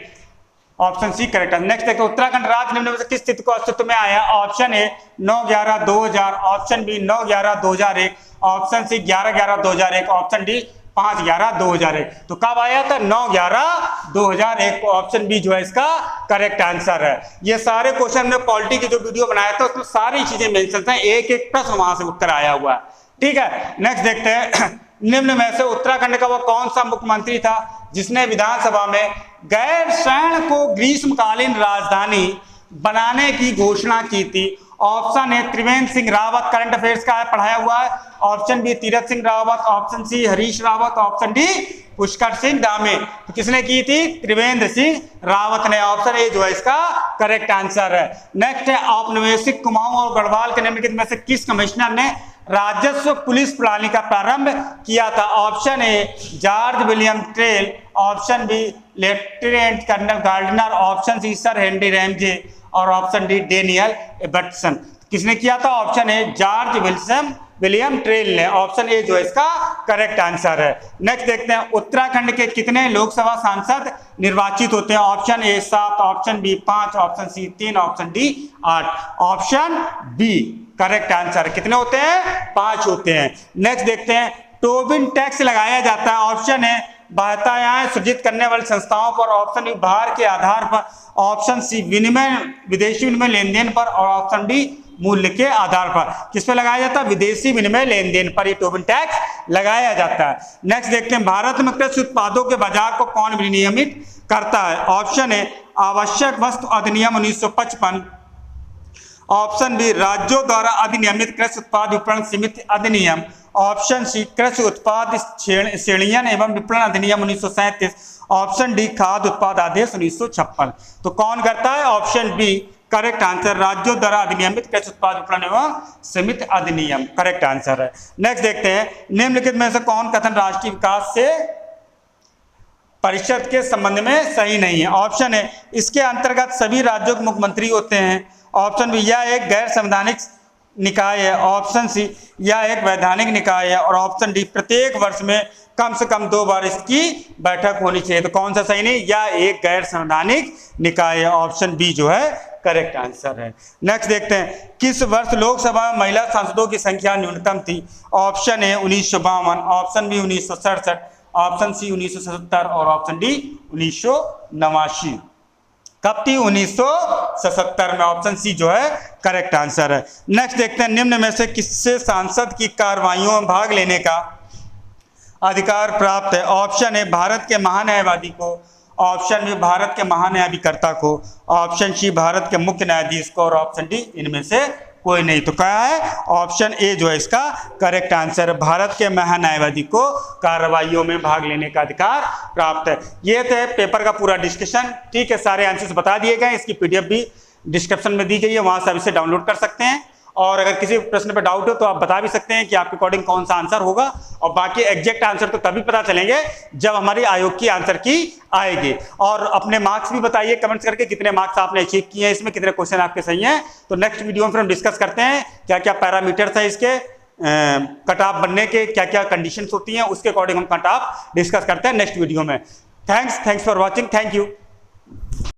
ऑप्शन सी करेक्ट है। नेक्स्ट देखो, उत्तराखंड राज्य निम्न में से किस तिथि को अस्तित्व में आया? Option A 9/11/2000, option B 9/11/2001, option C 11/11/2001, option D 5/11/2001। तो कब आया था? 9/11/2001। ऑप्शन बी जो है इसका करेक्ट आंसर है। ये सारे क्वेश्चन में पॉलिटी की जो वीडियो बनाया था उसमें सारी चीजें मेंशन हैं, एक एक प्रश्न वहां से उत्तर आया हुआ है, ठीक है। नेक्स्ट देखते हैं, निम्न में से उत्तराखंड का वो कौन सा मुख्यमंत्री था जिसने विधानसभा में गैरसैंण को ग्रीष्मकालीन राजधानी बनाने की घोषणा की थी? Option A Trivendra Singh Rawat, current affairs का है, पढ़ाया हुआ है। Option B Tirath Singh Rawat, option C Harish Rawat, option D Pushkar Singh Dhami. तो किसने की थी? त्रिवेंद्र सिंह रावत ने। ऑप्शन ए जो है इसका करेक्ट आंसर है। नेक्स्ट है, औपनिवेशिक कुमाऊं और गढ़वाल के निम्नलिखित में से किस कमिश्नर ने राजस्व पुलिस प्रणाली का प्रारंभ किया था? Option A George William Traill, option B lieutenant colonel Gardner, option C sir Henry Ramsay और ऑप्शन डी डेनियल एबर्टसन। किसने किया था? Option A George William Traill ने। ऑप्शन ए जो है इसका करेक्ट आंसर है। नेक्स्ट देखते हैं, उत्तराखंड के कितने लोकसभा सांसद निर्वाचित होते हैं? Option A 7, option B 5, option C 3, option D 8। Option B correct answer. कितने होते हैं? 5 होते हैं। नेक्स्ट देखते हैं, टोबिन टैक्स लगाया जाता है। ऑप्शन ए बाध्यताएं सृजित करने वाली संस्थाओं पर, ऑप्शन बी भार के आधार पर, ऑप्शन सी विदेशी विनिमय लेन देन पर और ऑप्शन डी मूल्य के आधार पर। किस पे लगाया जाता है? विदेशी विनिमय लेन देन पर ये टोबिन टैक्स लगाया जाता है। नेक्स्ट देखते हैं, भारत में कृषि उत्पादों के बाजार को कौन विनियमित करता है? ऑप्शन ए आवश्यक वस्तु अधिनियम 1955, ऑप्शन बी राज्यों द्वारा अधिनियमित कृषि उत्पाद विपणन समिति अधिनियम, ऑप्शन सी कृषि उत्पाद श्रेणियन एवं विपणन अधिनियम 1937, ऑप्शन डी खाद्य उत्पाद आदेश 1956। तो कौन करता है? ऑप्शन बी करेक्ट आंसर, राज्यों द्वारा अधिनियमित कृषि उत्पाद विपणन एवं समिति अधिनियम करेक्ट आंसर है। नेक्स्ट देखते हैं, निम्नलिखित में से कौन कथन राष्ट्रीय विकास से परिषद के संबंध में सही नहीं है। ऑप्शन है इसके अंतर्गत सभी राज्यों के मुख्यमंत्री होते हैं। ऑप्शन बी यह एक गैर संवैधानिक निकाय है। ऑप्शन सी यह एक वैधानिक निकाय है। और ऑप्शन डी प्रत्येक वर्ष में कम से कम 2 बार इसकी बैठक होनी चाहिए। तो कौन सा सही नहीं, यह एक गैर संवैधानिक निकाय है। ऑप्शन बी जो है करेक्ट आंसर है। नेक्स्ट देखते हैं, किस वर्ष लोकसभा में महिला सांसदों की संख्या न्यूनतम थी। Option A 1952, option B 1967, option C 1977 और ऑप्शन डी 1989। कब थी, 1977 में। ऑप्शन सी जो है करेक्ट आंसर है। नेक्स्ट देखते हैं, निम्न में से किससे सांसद की कार्रवाइयों में भाग लेने का अधिकार प्राप्त है। ऑप्शन ए भारत के महान्यायवादी को, ऑप्शन बी भारत के महान्यायाधिकर्ता को, ऑप्शन सी भारत के मुख्य न्यायाधीश को और ऑप्शन डी इनमें से कोई नहीं। तो क्या है, ऑप्शन ए जो है इसका करेक्ट आंसर है। भारत के महान्यायवादी को कार्रवाइयों में भाग लेने का अधिकार प्राप्त है। ये थे पेपर का पूरा डिस्कशन। ठीक है, सारे आंसर्स बता दिए गए। इसकी पीडीएफ भी डिस्क्रिप्शन में दी गई है, वहां से आप इसे डाउनलोड कर सकते हैं। और अगर किसी प्रश्न पर डाउट हो तो आप बता भी सकते हैं कि आपके अकॉर्डिंग कौन सा आंसर होगा। और बाकी एग्जैक्ट आंसर तो तभी पता चलेंगे जब हमारी आयोग की आंसर की आएगी। और अपने मार्क्स भी बताइए कमेंट्स करके, कितने मार्क्स आपने अचीव किए हैं, इसमें कितने क्वेश्चन आपके सही हैं। तो नेक्स्ट वीडियो में फिर हम डिस्कस करते हैं क्या क्या पैरामीटर्स है इसके कट ऑफ बनने के, क्या क्या कंडीशंस होती हैं, उसके अकॉर्डिंग हम कट ऑफ डिस्कस करते हैं नेक्स्ट वीडियो में। Thanks for watching. Thank you.